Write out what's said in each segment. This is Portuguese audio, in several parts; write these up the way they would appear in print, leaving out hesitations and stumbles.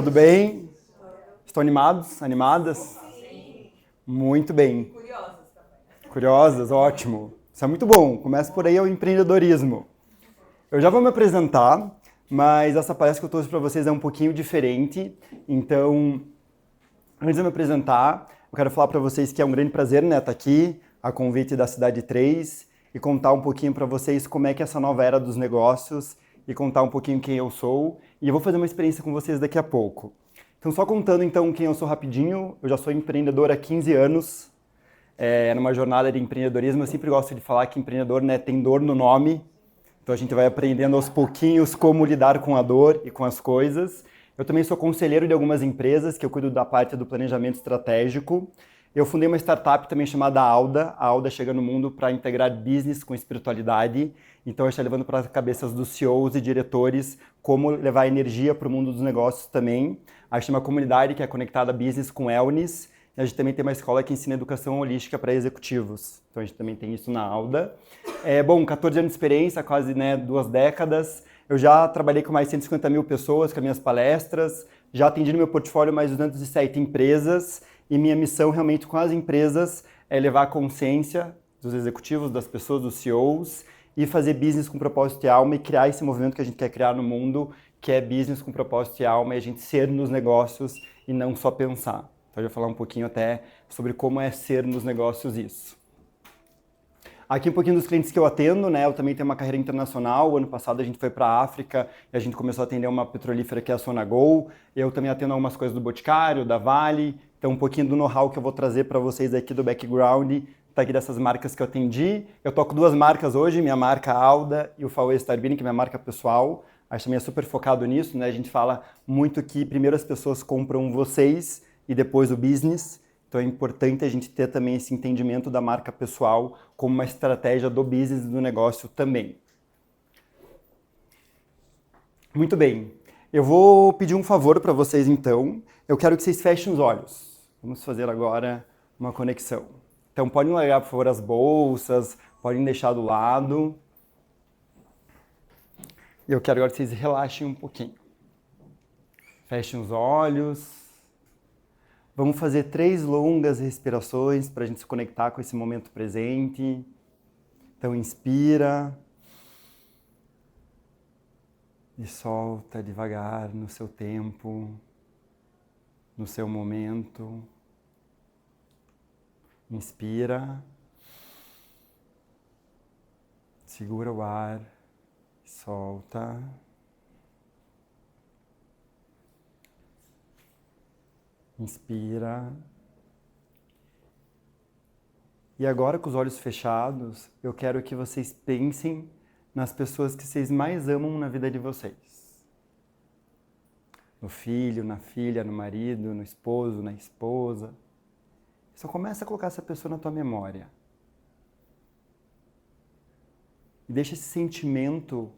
Tudo bem? Estão animados? Animadas? Sim. Muito bem. Curiosas também. Curiosas? Ótimo. Isso é muito bom. Começa por aí o empreendedorismo. Eu já vou me apresentar, mas essa palestra que eu trouxe para vocês é um pouquinho diferente. Então, antes de eu me apresentar, eu quero falar para vocês que é um grande prazer, né, estar aqui, a convite da Cidade 3, e contar um pouquinho para vocês como é que é essa nova era dos negócios e contar um pouquinho quem eu sou. E eu vou fazer uma experiência com vocês daqui a pouco. Então, só contando então quem eu sou rapidinho, eu já sou empreendedor há 15 anos, numa jornada de empreendedorismo. Eu sempre gosto de falar que empreendedor, né, tem dor no nome, então a gente vai aprendendo aos pouquinhos como lidar com a dor e com as coisas. Eu também sou conselheiro de algumas empresas, que eu cuido da parte do planejamento estratégico. Eu fundei uma startup também chamada Alda. A Alda chega no mundo para integrar business com espiritualidade. Então, eu estou levando para as cabeças dos CEOs e diretores como levar energia para o mundo dos negócios também. A gente tem uma comunidade que é conectada a business com wellness. E a gente também tem uma escola que ensina educação holística para executivos. Então, a gente também tem isso na Alda. Bom, 14 anos de experiência, quase 2 décadas. Eu já trabalhei com mais de 150 mil pessoas com as minhas palestras. Já atendi no meu portfólio mais de 207 empresas. E minha missão realmente com as empresas é levar a consciência dos executivos, das pessoas, dos CEOs e fazer business com propósito e alma e criar esse movimento que a gente quer criar no mundo, que é business com propósito e alma e a gente ser nos negócios e não só pensar. Então eu vou falar um pouquinho até sobre como é ser nos negócios isso. Aqui um pouquinho dos clientes que eu atendo, né? Eu também tenho uma carreira internacional. O ano passado a gente foi para a África e a gente começou a atender uma petrolífera que é a Sonangol. Eu também atendo algumas coisas do Boticário, da Vale. Então um pouquinho do know-how que eu vou trazer para vocês aqui do background, tá aqui dessas marcas que eu atendi. Eu toco 2 marcas hoje, minha marca Alda e o Faway Starbini, que é minha marca pessoal. A gente também é super focado nisso, né? A gente fala muito que primeiro as pessoas compram vocês e depois o business. Então é importante a gente ter também esse entendimento da marca pessoal como uma estratégia do business e do negócio também. Muito bem. Eu vou pedir um favor para vocês então. Eu quero que vocês fechem os olhos. Vamos fazer agora uma conexão. Então podem largar, por favor, as bolsas, podem deixar do lado. E eu quero agora que vocês relaxem um pouquinho. Fechem os olhos. Vamos fazer 3 longas respirações para a gente se conectar com esse momento presente. Então, inspira. E solta devagar no seu tempo, no seu momento. Inspira. Segura o ar. Solta. Inspira. E agora, com os olhos fechados, eu quero que vocês pensem nas pessoas que vocês mais amam na vida de vocês. No filho, na filha, no marido, no esposo, na esposa. Só começa a colocar essa pessoa na tua memória. E deixa esse sentimento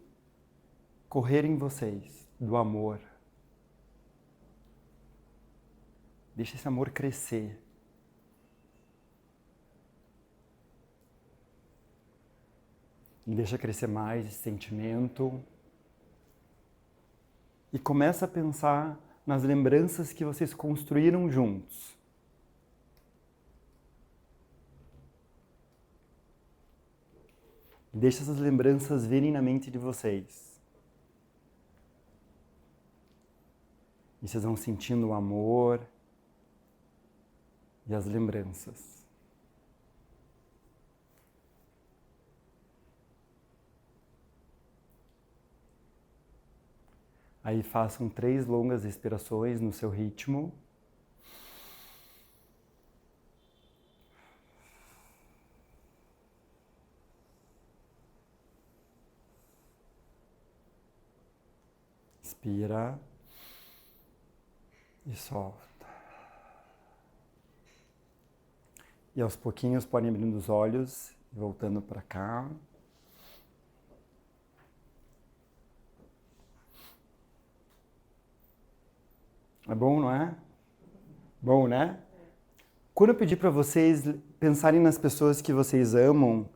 correr em vocês, do amor. Deixa esse amor crescer. E deixa crescer mais esse sentimento. E começa a pensar nas lembranças que vocês construíram juntos. Deixa essas lembranças virem na mente de vocês. E vocês vão sentindo o amor e as lembranças. Aí façam 3 longas respirações no seu ritmo. Inspira e solta. E aos pouquinhos podem abrindo os olhos e voltando para cá. É bom, não é? Bom, né? Quando eu pedi para vocês pensarem nas pessoas que vocês amam,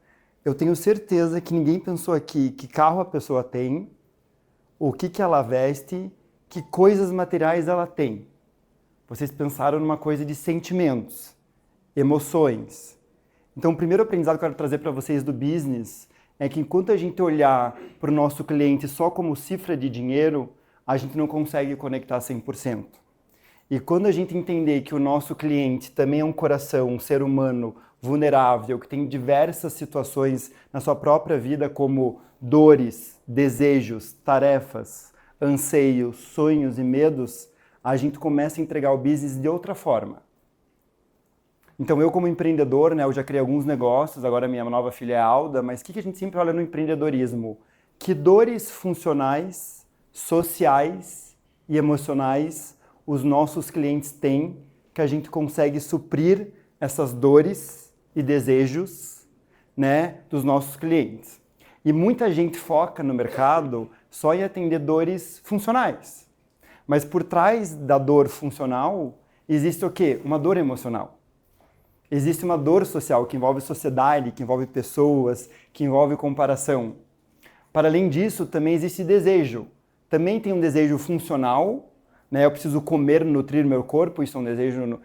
eu tenho certeza que ninguém pensou aqui que carro a pessoa tem, o que ela veste que coisas materiais ela tem. Vocês pensaram numa coisa de sentimentos, emoções. Então, o primeiro aprendizado que eu quero trazer para vocês do business é que enquanto a gente olhar para o nosso cliente só como cifra de dinheiro, a gente não consegue conectar 100%. E quando a gente entender que o nosso cliente também é um coração, um ser humano vulnerável, que tem diversas situações na sua própria vida, como dores, desejos, tarefas, anseios, sonhos e medos, a gente começa a entregar o business de outra forma. Então eu como empreendedor, né, eu já criei alguns negócios, agora minha nova filha é Alda, mas o que a gente sempre olha no empreendedorismo? Que dores funcionais, sociais e emocionais os nossos clientes têm que a gente consegue suprir essas dores e desejos, né, dos nossos clientes. E muita gente foca no mercado só em atender dores funcionais. Mas por trás da dor funcional existe o quê? Uma dor emocional. Existe uma dor social que envolve sociedade, que envolve pessoas, que envolve comparação. Para além disso, também existe desejo. Também tem um desejo funcional, né? Eu preciso comer, nutrir meu corpo, isso é um desejo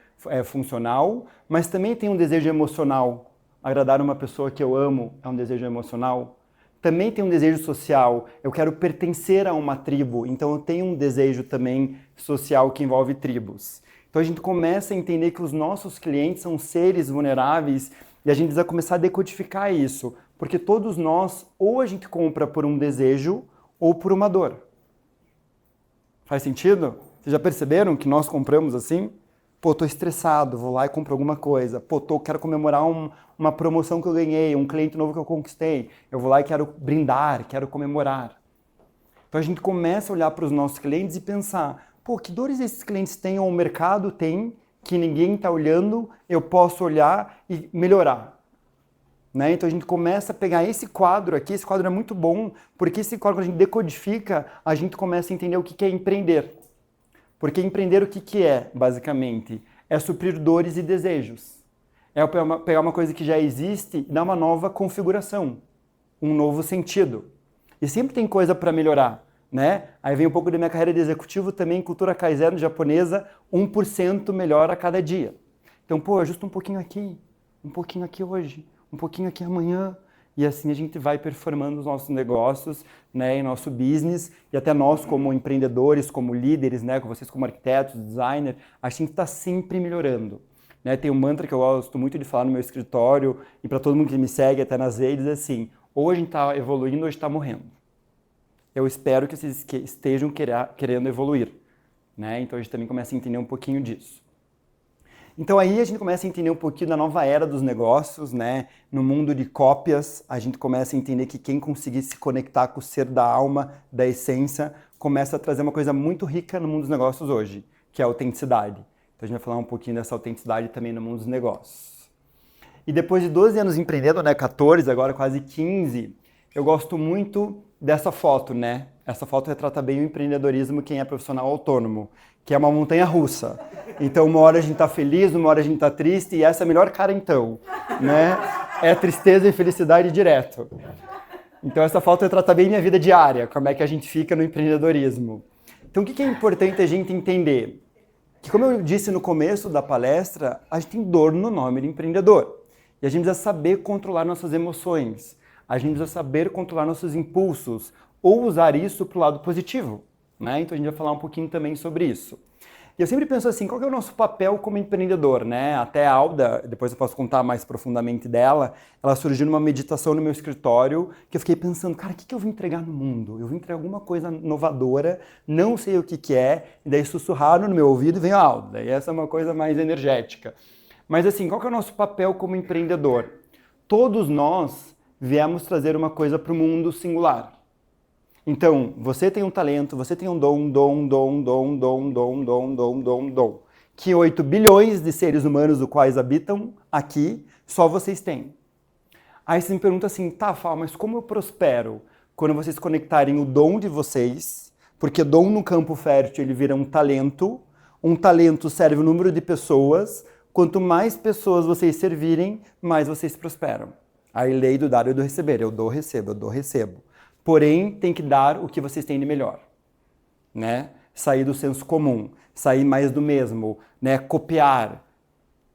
funcional, mas também tem um desejo emocional. Agradar uma pessoa que eu amo é um desejo emocional. Também tem um desejo social, eu quero pertencer a uma tribo, então eu tenho um desejo também social que envolve tribos. Então a gente começa a entender que os nossos clientes são seres vulneráveis e a gente precisa começar a decodificar isso, porque todos nós, ou a gente compra por um desejo ou por uma dor. Faz sentido? Vocês já perceberam que nós compramos assim? Pô, tô estressado, vou lá e compro alguma coisa. Pô, quero comemorar uma promoção que eu ganhei, um cliente novo que eu conquistei. Eu vou lá e quero brindar, quero comemorar. Então a gente começa a olhar para os nossos clientes e pensar, pô, que dores esses clientes têm ou o mercado tem que ninguém está olhando, eu posso olhar e melhorar. Né? Então a gente começa a pegar esse quadro aqui, esse quadro é muito bom, porque esse quadro, quando a gente decodifica, a gente começa a entender o que é empreender. Porque empreender o que é, basicamente? É suprir dores e desejos. É pegar uma coisa que já existe e dar uma nova configuração, um novo sentido. E sempre tem coisa para melhorar, né? Aí vem um pouco da minha carreira de executivo também, cultura Kaizen japonesa, 1% melhor a cada dia. Então, pô, ajusta um pouquinho aqui hoje, um pouquinho aqui amanhã. E assim a gente vai performando os nossos negócios, né, e nosso business, e até nós como empreendedores, como líderes, né, com vocês como arquitetos, designers, a gente está sempre melhorando. Né? Tem um mantra que eu gosto muito de falar no meu escritório, e para todo mundo que me segue até nas redes, é assim, ou a gente está evoluindo ou a gente está morrendo. Eu espero que vocês estejam querendo evoluir. Né? Então a gente também começa a entender um pouquinho disso. Então aí a gente começa a entender um pouquinho da nova era dos negócios, né? No mundo de cópias, a gente começa a entender que quem conseguir se conectar com o ser da alma, da essência, começa a trazer uma coisa muito rica no mundo dos negócios hoje, que é a autenticidade. Então a gente vai falar um pouquinho dessa autenticidade também no mundo dos negócios. E depois de 12 anos empreendendo, né? 14, agora quase 15, eu gosto muito dessa foto, né? Essa foto retrata bem o empreendedorismo, quem é profissional autônomo, que é uma montanha russa. Então, uma hora a gente tá feliz, uma hora a gente tá triste, e essa é a melhor cara então, né? É tristeza e felicidade direto. Então, essa foto retrata bem minha vida diária, como é que a gente fica no empreendedorismo. Então, o que é importante a gente entender? Que, como eu disse no começo da palestra, a gente tem dor no nome de empreendedor. E a gente precisa saber controlar nossas emoções. A gente precisa saber controlar nossos impulsos, ou usar isso para o lado positivo. Né? Então a gente vai falar um pouquinho também sobre isso. E eu sempre penso assim, qual que é o nosso papel como empreendedor, né? Até a Alda, depois eu posso contar mais profundamente dela, ela surgiu numa meditação no meu escritório, que eu fiquei pensando, cara, o que eu vou entregar no mundo? Eu vou entregar alguma coisa inovadora, não sei o que é, e daí sussurraram no meu ouvido e veio a Alda, e essa é uma coisa mais energética. Mas assim, qual que é o nosso papel como empreendedor? Todos nós viemos trazer uma coisa para o mundo singular. Então, você tem um talento, você tem um dom, que 8 bilhões de seres humanos os quais habitam aqui, só vocês têm. Aí você me pergunta assim, tá, Fá, mas como eu prospero? Quando vocês conectarem o dom de vocês, porque dom no campo fértil ele vira um talento serve o número de pessoas, quanto mais pessoas vocês servirem, mais vocês prosperam. A lei do dar e do receber, eu dou, recebo, eu dou, recebo. Porém, tem que dar o que vocês têm de melhor, né? sair do senso comum, sair mais do mesmo, né? Copiar,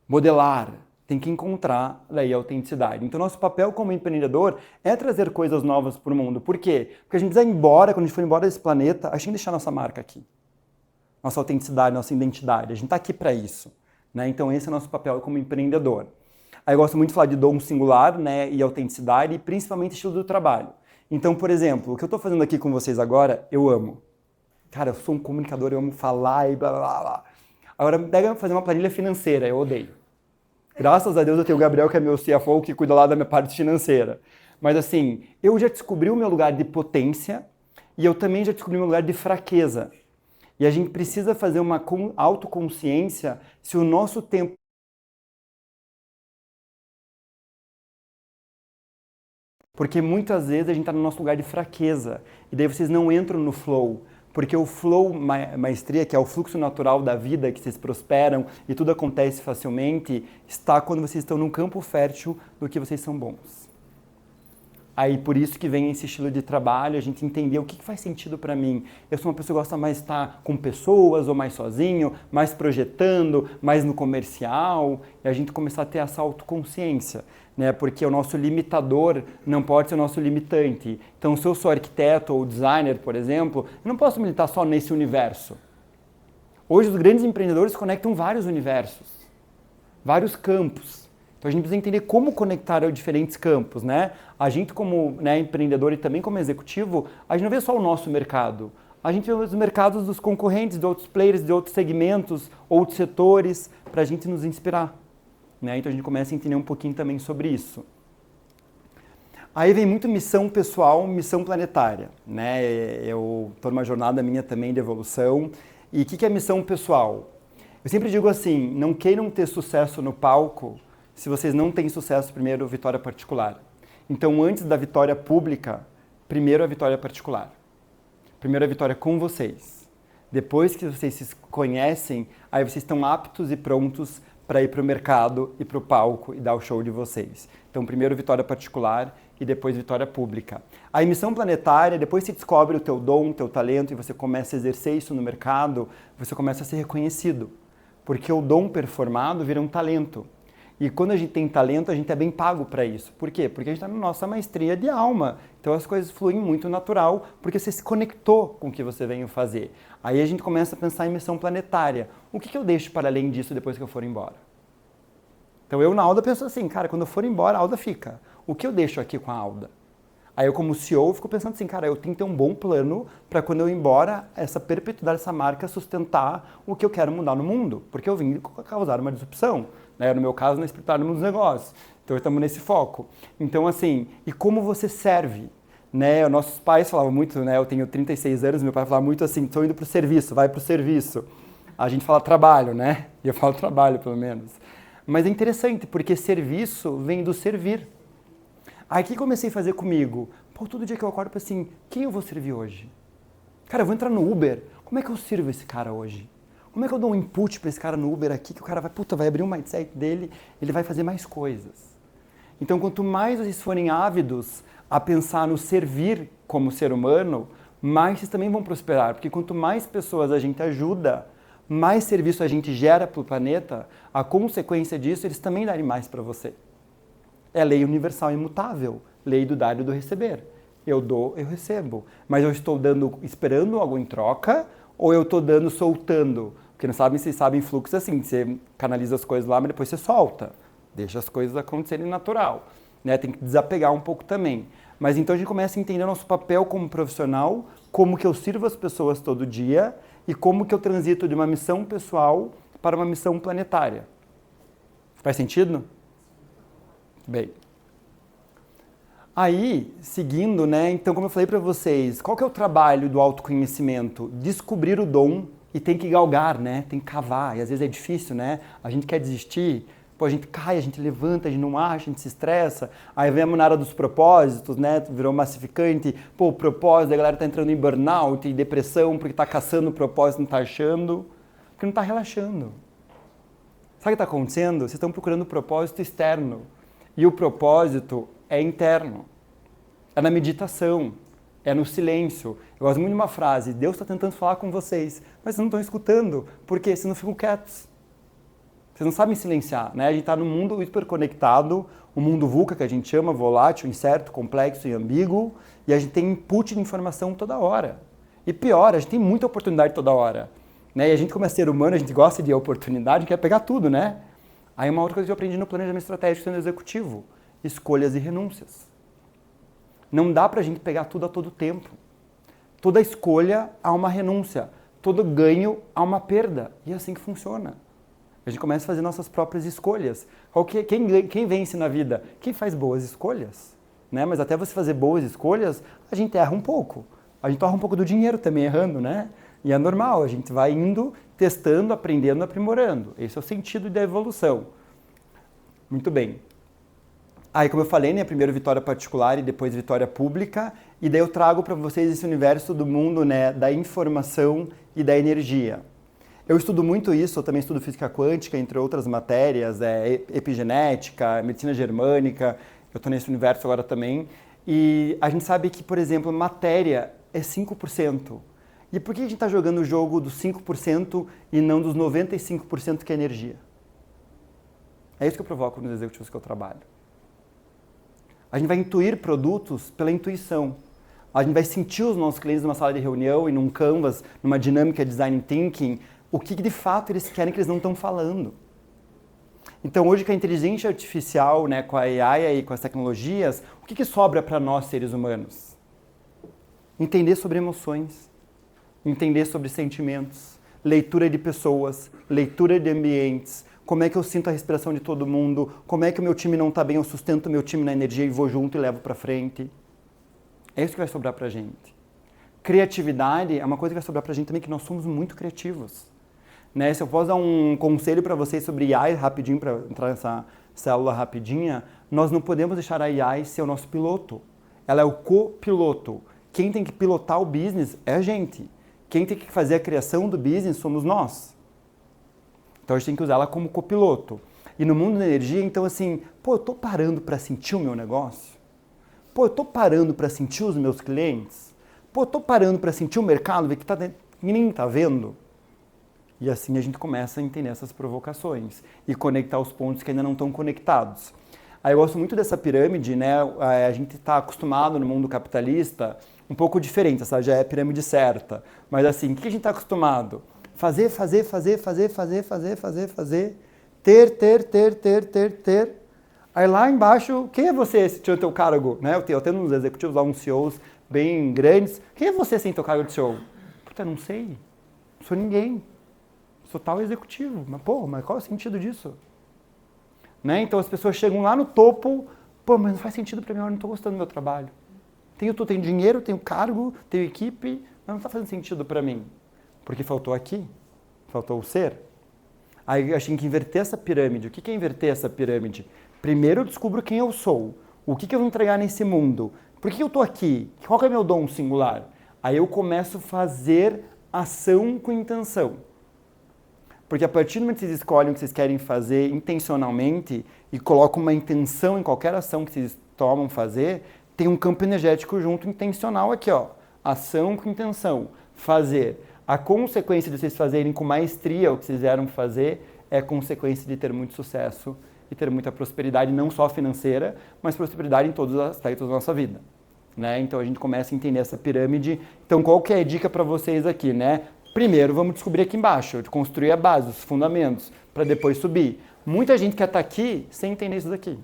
modelar, tem que encontrar daí a autenticidade. Então, nosso papel como empreendedor é trazer coisas novas para o mundo. Por quê? Porque a gente precisa ir embora, quando a gente for embora desse planeta, a gente tem que deixar nossa marca aqui. Nossa autenticidade, nossa identidade. A gente está aqui para isso, né? Então, esse é o nosso papel como empreendedor. Aí eu gosto muito de falar de dom singular, né, e autenticidade, e principalmente estilo do trabalho. Então, por exemplo, o que eu estou fazendo aqui com vocês agora, eu amo. Cara, eu sou um comunicador, eu amo falar e blá, blá, blá. Agora, pega fazer uma planilha financeira, eu odeio. Graças a Deus eu tenho o Gabriel, que é meu CFO, que cuida lá da minha parte financeira. Mas assim, eu já descobri o meu lugar de potência e eu também já descobri o meu lugar de fraqueza. E a gente precisa fazer uma autoconsciência se o nosso tempo... Porque muitas vezes a gente está no nosso lugar de fraqueza e daí vocês não entram no flow. Porque o flow maestria, que é o fluxo natural da vida, que vocês prosperam e tudo acontece facilmente, está quando vocês estão num campo fértil do que vocês são bons. Aí por isso que vem esse estilo de trabalho, a gente entender o que faz sentido para mim. Eu sou uma pessoa que gosta mais de estar com pessoas ou mais sozinho, mais projetando, mais no comercial, e a gente começar a ter essa autoconsciência. Né? Porque o nosso limitador não pode ser o nosso limitante. Então, se eu sou arquiteto ou designer, por exemplo, eu não posso militar só nesse universo. Hoje, os grandes empreendedores conectam vários universos, vários campos. Então, a gente precisa entender como conectar os diferentes campos. Né? A gente, como empreendedor e também como executivo, a gente não vê só o nosso mercado. A gente vê os mercados dos concorrentes, de outros players, de outros segmentos, outros setores, para a gente nos inspirar. Né? Então a gente começa a entender um pouquinho também sobre isso. Aí vem muito missão pessoal, missão planetária. Né? Eu estou numa jornada minha também de evolução. E o que é missão pessoal? Eu sempre digo assim, não queiram ter sucesso no palco se vocês não têm sucesso primeiro vitória particular. Então antes da vitória pública, primeiro a vitória particular. Primeiro a vitória com vocês. Depois que vocês se conhecem, aí vocês estão aptos e prontos para ir para o mercado e para o palco e dar o show de vocês. Então, primeiro vitória particular e depois vitória pública. A missão planetária, depois você descobre o teu dom, o teu talento e você começa a exercer isso no mercado, você começa a ser reconhecido. Porque o dom performado vira um talento. E quando a gente tem talento, a gente é bem pago para isso. Por quê? Porque a gente está na nossa maestria de alma. Então as coisas fluem muito natural, porque você se conectou com o que você veio fazer. Aí a gente começa a pensar em missão planetária. O que eu deixo para além disso depois que eu for embora? Então eu na Alda penso assim, cara, quando eu for embora, a Alda fica. O que eu deixo aqui com a Alda? Aí eu como CEO fico pensando assim, cara, eu tenho que ter um bom plano para quando eu ir embora, essa perpetuidade dessa marca sustentar o que eu quero mudar no mundo. Porque eu vim causar uma disrupção. Né? No meu caso, na espiritualidade dos negócios. Então, estamos nesse foco. Então, assim, e como você serve? Né? Nossos pais falavam muito, né? Eu tenho 36 anos, meu pai falava muito assim, estou indo para o serviço, vai para o serviço. A gente fala trabalho, né? E eu falo trabalho, pelo menos. Mas é interessante, porque serviço vem do servir. Aí, o que comecei a fazer comigo? Pô, todo dia que eu acordo, eu penso assim, quem eu vou servir hoje? Cara, eu vou entrar no Uber, como é que eu sirvo esse cara hoje? Como é que eu dou um input para esse cara no Uber aqui, que o cara vai abrir um mindset dele, ele vai fazer mais coisas. Então, quanto mais vocês forem ávidos a pensar no servir como ser humano, mais vocês também vão prosperar. Porque quanto mais pessoas a gente ajuda, mais serviço a gente gera para o planeta, a consequência disso, eles também darem mais para você. É lei universal imutável, lei do dar e do receber. Eu dou, eu recebo. Mas eu estou dando, esperando algo em troca, ou eu estou dando, soltando? Porque não sabem, vocês sabem fluxo assim, você canaliza as coisas lá, mas depois você solta. Deixa as coisas acontecerem natural. Né? Tem que desapegar um pouco também. Mas então a gente começa a entender o nosso papel como profissional, como que eu sirvo as pessoas todo dia e como que eu transito de uma missão pessoal para uma missão planetária. Faz sentido? Bem. Aí, seguindo, né? Então, como eu falei para vocês, qual que é o trabalho do autoconhecimento? Descobrir o dom e tem que galgar, né? Tem que cavar. E às vezes é difícil, né? A gente quer desistir, pô, a gente cai, a gente levanta, a gente não acha, a gente se estressa. Aí vem a monada dos propósitos, né? Virou massificante. Pô, o propósito, a galera tá entrando em burnout, em depressão, porque tá caçando o propósito, não tá achando, porque não tá relaxando. Sabe o que tá acontecendo? Vocês estão procurando o propósito externo. E o propósito é interno. É na meditação, é no silêncio. Eu gosto muito de uma frase, Deus está tentando falar com vocês, mas vocês não estão escutando, porque vocês não ficam quietos. Vocês não sabem silenciar, né? A gente está num mundo hiperconectado, um mundo VUCA que a gente chama, volátil, incerto, complexo e ambíguo, e a gente tem input de informação toda hora. E pior, a gente tem muita oportunidade toda hora. Né? E a gente, como é ser humano, a gente gosta de oportunidade, a gente quer pegar tudo, né? Aí uma outra coisa que eu aprendi no planejamento estratégico sendo executivo, escolhas e renúncias. Não dá pra gente pegar tudo a todo tempo. Toda escolha há uma renúncia, todo ganho há uma perda. E é assim que funciona. A gente começa a fazer nossas próprias escolhas. Quem vence na vida? Quem faz boas escolhas. Né? Mas até você fazer boas escolhas, a gente erra um pouco. A gente torra um pouco do dinheiro também errando, né? E é normal, a gente vai indo, testando, aprendendo, aprimorando. Esse é o sentido da evolução. Muito bem. Aí, como eu falei, né, primeiro vitória particular e depois vitória pública, e daí eu trago para vocês esse universo do mundo, né, da informação e da energia. Eu estudo muito isso, eu também estudo física quântica, entre outras matérias, epigenética, medicina germânica, eu estou nesse universo agora também, e a gente sabe que, por exemplo, matéria é 5%. E por que a gente está jogando o jogo dos 5% e não dos 95% que é energia? É isso que eu provoco nos executivos que eu trabalho. A gente vai intuir produtos pela intuição. A gente vai sentir os nossos clientes numa sala de reunião e num canvas, numa dinâmica design thinking, o que de fato eles querem que eles não estão falando. Então hoje com a inteligência artificial, né, com a AI e com as tecnologias, o que sobra para nós seres humanos? Entender sobre emoções, entender sobre sentimentos, leitura de pessoas, leitura de ambientes, como é que eu sinto a respiração de todo mundo, como é que o meu time não está bem, eu sustento o meu time na energia e vou junto e levo para frente. É isso que vai sobrar para a gente. Criatividade é uma coisa que vai sobrar para a gente também, que nós somos muito criativos. Né? Se eu posso dar um conselho para vocês sobre AI, rapidinho, para entrar nessa célula rapidinha, nós não podemos deixar a AI ser o nosso piloto. Ela é o copiloto. Quem tem que pilotar o business é a gente. Quem tem que fazer a criação do business somos nós. Então a gente tem que usar ela como copiloto. E no mundo da energia, então assim, pô, eu tô parando para sentir o meu negócio? Pô, eu tô parando para sentir os meus clientes? Pô, eu tô parando para sentir o mercado, ver que ninguém tá vendo? E assim a gente começa a entender essas provocações e conectar os pontos que ainda não estão conectados. Aí eu gosto muito dessa pirâmide, né? A gente está acostumado no mundo capitalista um pouco diferente, essa já é a pirâmide certa. Mas assim, o que a gente está acostumado? Fazer. Ter. Aí lá embaixo, quem é você se tinha o teu cargo? Né? Eu tenho uns executivos lá, uns CEOs bem grandes. Quem é você sem teu cargo de CEO? Puta, não sei. Não sou ninguém. Sou tal executivo. Mas, pô, mas qual é o sentido disso? Né? Então as pessoas chegam lá no topo, pô, mas não faz sentido para mim, eu não estou gostando do meu trabalho. Tenho dinheiro, tenho cargo, tenho equipe, mas não está fazendo sentido para mim. Porque faltou aqui, faltou o ser. Aí a gente tem que inverter essa pirâmide. O que é inverter essa pirâmide? Primeiro eu descubro quem eu sou, o que eu vou entregar nesse mundo, por que eu estou aqui, qual é o meu dom singular? Aí eu começo a fazer ação com intenção. Porque a partir do momento que vocês escolhem o que vocês querem fazer intencionalmente e colocam uma intenção em qualquer ação que vocês tomam fazer, tem um campo energético junto intencional aqui, ó. Ação com intenção. Fazer. A consequência de vocês fazerem com maestria o que vocês vieram fazer é consequência de ter muito sucesso e ter muita prosperidade, não só financeira, mas prosperidade em todos os aspectos da nossa vida. Né? Então a gente começa a entender essa pirâmide. Então qual que é a dica para vocês aqui, né? Primeiro vamos descobrir aqui embaixo, de construir a base, os fundamentos, para depois subir. Muita gente quer estar aqui sem entender isso daqui.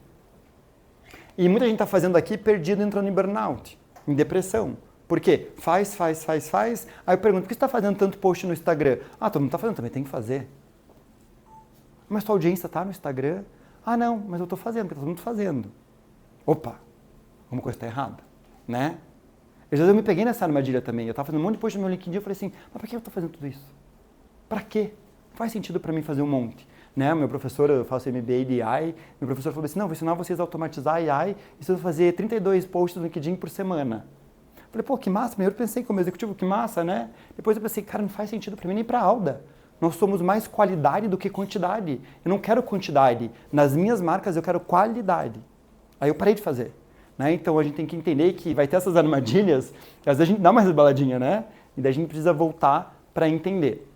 E muita gente está fazendo aqui perdido, entrando em burnout, em depressão. Por quê? Faz. Aí eu pergunto, por que você está fazendo tanto post no Instagram? Ah, todo mundo está fazendo, também tem que fazer. Mas tua audiência está no Instagram? Ah, não, mas eu estou fazendo, porque está todo mundo fazendo. Opa, alguma coisa está errada, né? Às vezes eu me peguei nessa armadilha também. Eu estava fazendo um monte de post no meu LinkedIn e eu falei assim, mas para que eu estou fazendo tudo isso? Para quê? Não faz sentido para mim fazer um monte. Né? Meu professor, eu faço MBA de AI, meu professor falou assim, não, vou ensinar vocês a automatizar AI e vocês vão fazer 32 posts no LinkedIn por semana. Eu falei, pô, que massa. Primeiro eu pensei como executivo, que massa, né? Depois eu pensei, cara, não faz sentido para mim nem para a Alda. Nós somos mais qualidade do que quantidade. Eu não quero quantidade. Nas minhas marcas eu quero qualidade. Aí eu parei de fazer. né? Então a gente tem que entender que vai ter essas armadilhas, e às vezes a gente dá uma resbaladinha, né? E daí a gente precisa voltar para entender.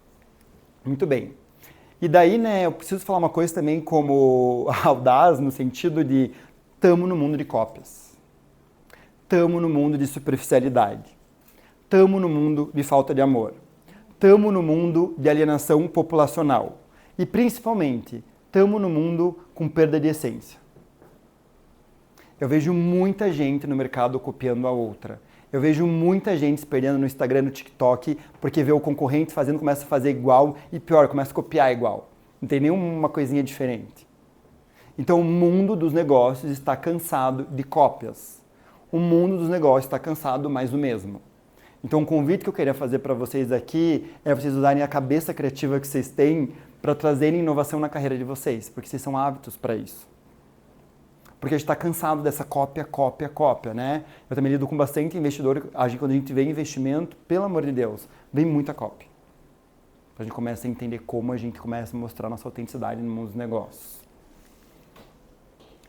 Muito bem. E daí, né, eu preciso falar uma coisa também como audaz, no sentido de tamo no mundo de cópias. Tamo no mundo de superficialidade. Tamo no mundo de falta de amor. Tamo no mundo de alienação populacional. E principalmente, tamo no mundo com perda de essência. Eu vejo muita gente no mercado copiando a outra. Eu vejo muita gente se perdendo no Instagram, no TikTok, porque vê o concorrente fazendo, começa a fazer igual e pior, começa a copiar igual. Não tem nenhuma coisinha diferente. Então o mundo dos negócios está cansado de cópias. O mundo dos negócios está cansado mais do mesmo. Então o convite que eu queria fazer para vocês aqui é vocês usarem a cabeça criativa que vocês têm para trazerem inovação na carreira de vocês, porque vocês são hábitos para isso. Porque a gente está cansado dessa cópia, né? Eu também lido com bastante investidor, quando a gente vê investimento, pelo amor de Deus, vem muita cópia. A gente começa a entender como a gente começa a mostrar nossa autenticidade no mundo dos negócios.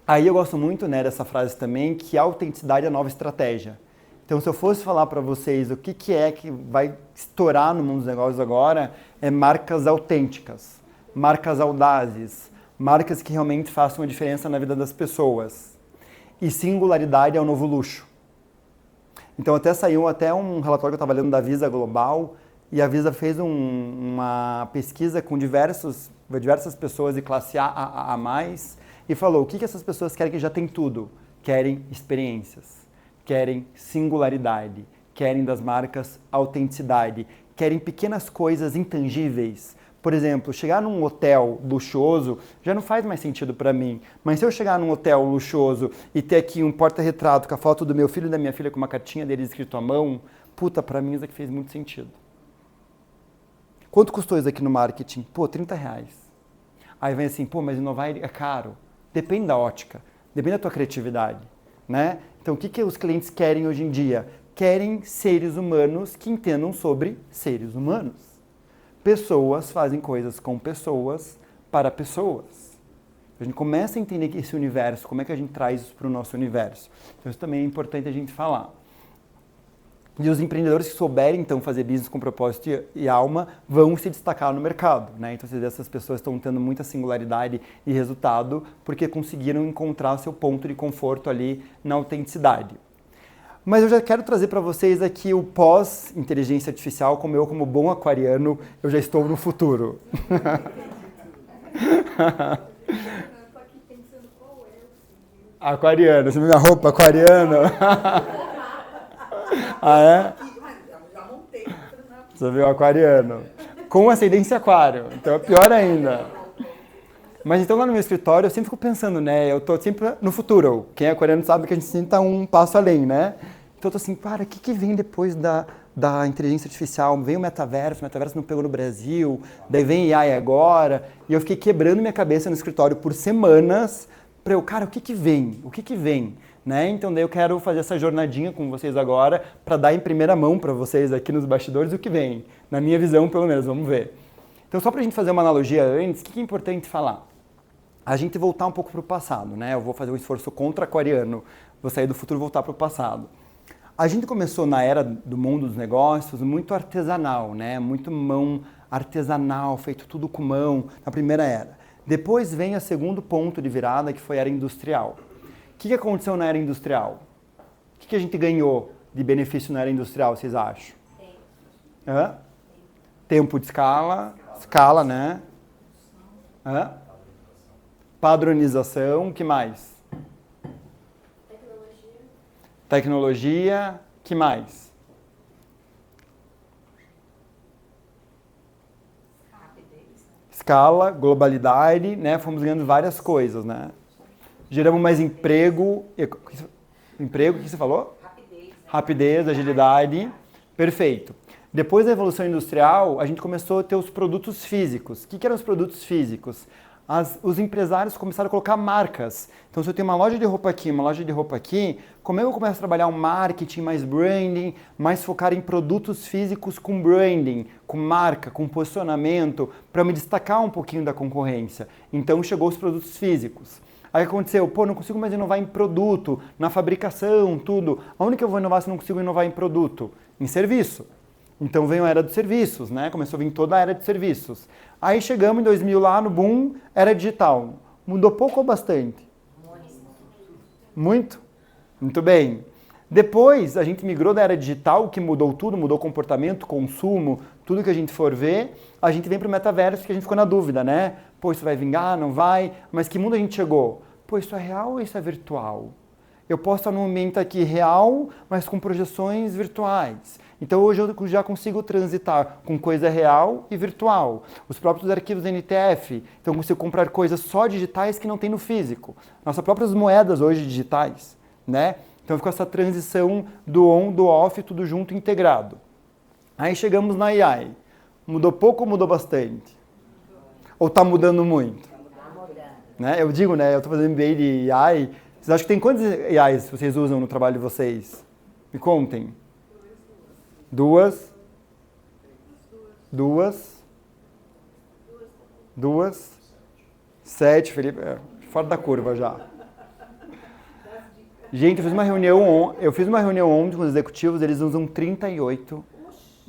Aí eu gosto muito, né, dessa frase também, que a autenticidade é a nova estratégia. Então, se eu fosse falar para vocês o que é que vai estourar no mundo dos negócios agora, é marcas autênticas, marcas audazes, marcas que realmente façam a diferença na vida das pessoas. E singularidade é o novo luxo. Então até saiu um relatório que eu estava lendo da Visa Global, e a Visa fez uma pesquisa com diversas pessoas de classe A mais, e falou, o que essas pessoas querem que já tem tudo? Querem experiências, querem singularidade, querem das marcas autenticidade, querem pequenas coisas intangíveis. Por exemplo, chegar num hotel luxuoso já não faz mais sentido para mim. Mas se eu chegar num hotel luxuoso e ter aqui um porta-retrato com a foto do meu filho e da minha filha com uma cartinha deles escrito à mão, puta, para mim isso aqui fez muito sentido. Quanto custou isso aqui no marketing? Pô, R$30. Aí vem assim, pô, mas inovar é caro. Depende da ótica, depende da tua criatividade, né? Então o que os clientes querem hoje em dia? Querem seres humanos que entendam sobre seres humanos. Pessoas fazem coisas com pessoas para pessoas. A gente começa a entender esse universo, como é que a gente traz isso para o nosso universo. Então isso também é importante a gente falar. E os empreendedores que souberem, então, fazer business com propósito e alma, vão se destacar no mercado, né? Então, essas pessoas estão tendo muita singularidade e resultado porque conseguiram encontrar o seu ponto de conforto ali na autenticidade. Mas eu já quero trazer para vocês aqui o pós-inteligência artificial, como bom aquariano, eu já estou no futuro. Eu tô aqui pensando qual é o signo. Aquariano, você viu minha roupa, aquariano? Ah, é? Já montei. Você viu aquariano? Com ascendência aquário, então é pior ainda. Mas então lá no meu escritório eu sempre fico pensando, né? Eu tô sempre no futuro. Quem é aquariano sabe que a gente sempre tá um passo além, né? Então eu tô assim, cara, o que vem depois da inteligência artificial? Vem o metaverso não pegou no Brasil, daí vem AI agora. E eu fiquei quebrando minha cabeça no escritório por semanas para eu, cara, o que vem? O que vem? Né? Então daí eu quero fazer essa jornadinha com vocês agora para dar em primeira mão para vocês aqui nos bastidores o que vem. Na minha visão, pelo menos, vamos ver. Então só para a gente fazer uma analogia antes, o que é importante falar? A gente voltar um pouco para o passado, né? Eu vou fazer um esforço contra-aquariano, vou sair do futuro e voltar para o passado. A gente começou na era do mundo dos negócios muito artesanal, né? Muito mão artesanal, feito tudo com mão, na primeira era. Depois vem o segundo ponto de virada, que foi a era industrial. O que aconteceu na era industrial? O que a gente ganhou de benefício na era industrial, vocês acham? Hã? Tempo de escala, né? Hã? Padronização, o que mais? Tecnologia, que mais? Escala, globalidade, né? Fomos ganhando várias coisas, né? Geramos mais emprego. Emprego, o que você falou? Rapidez, agilidade. Perfeito. Depois da Revolução Industrial, a gente começou a ter os produtos físicos. O que eram os produtos físicos? Os empresários começaram a colocar marcas. Então, se eu tenho uma loja de roupa aqui, uma loja de roupa aqui, como é que eu começo a trabalhar um marketing mais branding, mais focar em produtos físicos com branding, com marca, com posicionamento, para me destacar um pouquinho da concorrência? Então, chegou os produtos físicos. Aí o que aconteceu? Pô, não consigo mais inovar em produto, na fabricação, tudo. Aonde que eu vou inovar se não consigo inovar em produto? Em serviço. Então veio a era dos serviços, né? Começou a vir toda a era de serviços. Aí chegamos em 2000 lá no boom, era digital. Mudou pouco ou bastante? Muito? Muito bem. Depois a gente migrou da era digital, que mudou tudo, mudou comportamento, consumo, tudo que a gente for ver. A gente vem para o metaverso, que a gente ficou na dúvida, né? Pô, isso vai vingar, não vai? Mas que mundo a gente chegou? Pô, isso é real ou isso é virtual? Eu posso estar num ambiente aqui real, mas com projeções virtuais. Então hoje eu já consigo transitar com coisa real e virtual. Os próprios arquivos NTF, então eu consigo comprar coisas só digitais que não tem no físico. Nossas próprias moedas hoje digitais, né? Então ficou essa transição do on, do off, tudo junto, integrado. Aí chegamos na AI. Mudou pouco ou mudou bastante? Ou está mudando muito? Está mudando. Né? Eu digo, né? Eu estou fazendo MBA de AI. Vocês acham que tem quantas AIs vocês usam no trabalho de vocês? Me contem. Duas. Sete, Felipe. Fora da curva já. Gente, eu fiz uma reunião ontem com os executivos, eles usam 38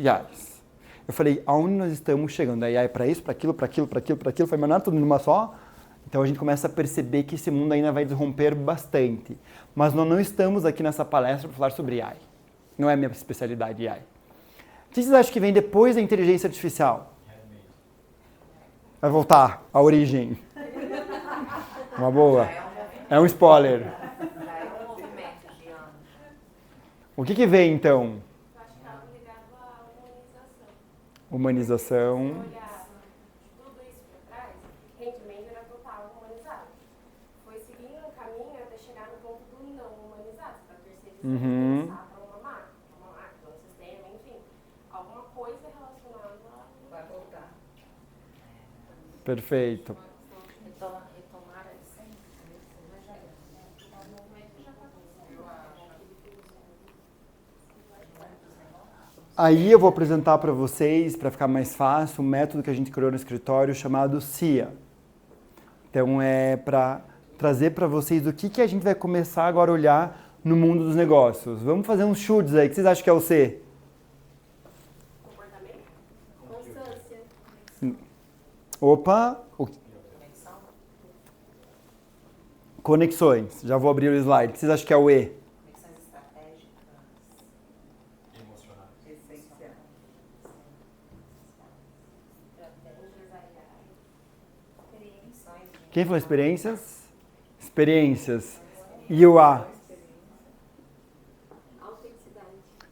AIs. Eu falei, aonde nós estamos chegando? A AI para isso, para aquilo, para aquilo, para aquilo, para aquilo. Falei, mas não é tudo numa só? Então a gente começa a perceber que esse mundo ainda vai desromper bastante. Mas nós não estamos aqui nessa palestra para falar sobre AI. Não é a minha especialidade, AI. O que vocês acham que vem depois da inteligência artificial? Vai voltar à origem. Uma boa. É um spoiler. O que vem então? Eu acho que estava ligado à humanização. Humanização. Olhar tudo isso para trás, rendimento era total humanizado. Foi seguindo o caminho até chegar no ponto do não humanizado, para terceirizar para uma máquina, um sistema, enfim. Alguma coisa relacionada a... Vai voltar. Perfeito. Retomar a essência. O movimento já está acontecendo. Aí eu vou apresentar para vocês, para ficar mais fácil, um método que a gente criou no escritório chamado CIA. Então é para trazer para vocês o que a gente vai começar agora a olhar no mundo dos negócios. Vamos fazer uns chutes aí. O que vocês acham que é o C? Comportamento? Constância. Opa! Conexão. Conexões. Já vou abrir o slide. O que vocês acham que é o E? Conexões estratégicas. Emocionais. Essenciais. Experiências. Quem falou experiências? Experiências. E o A? Autenticidade.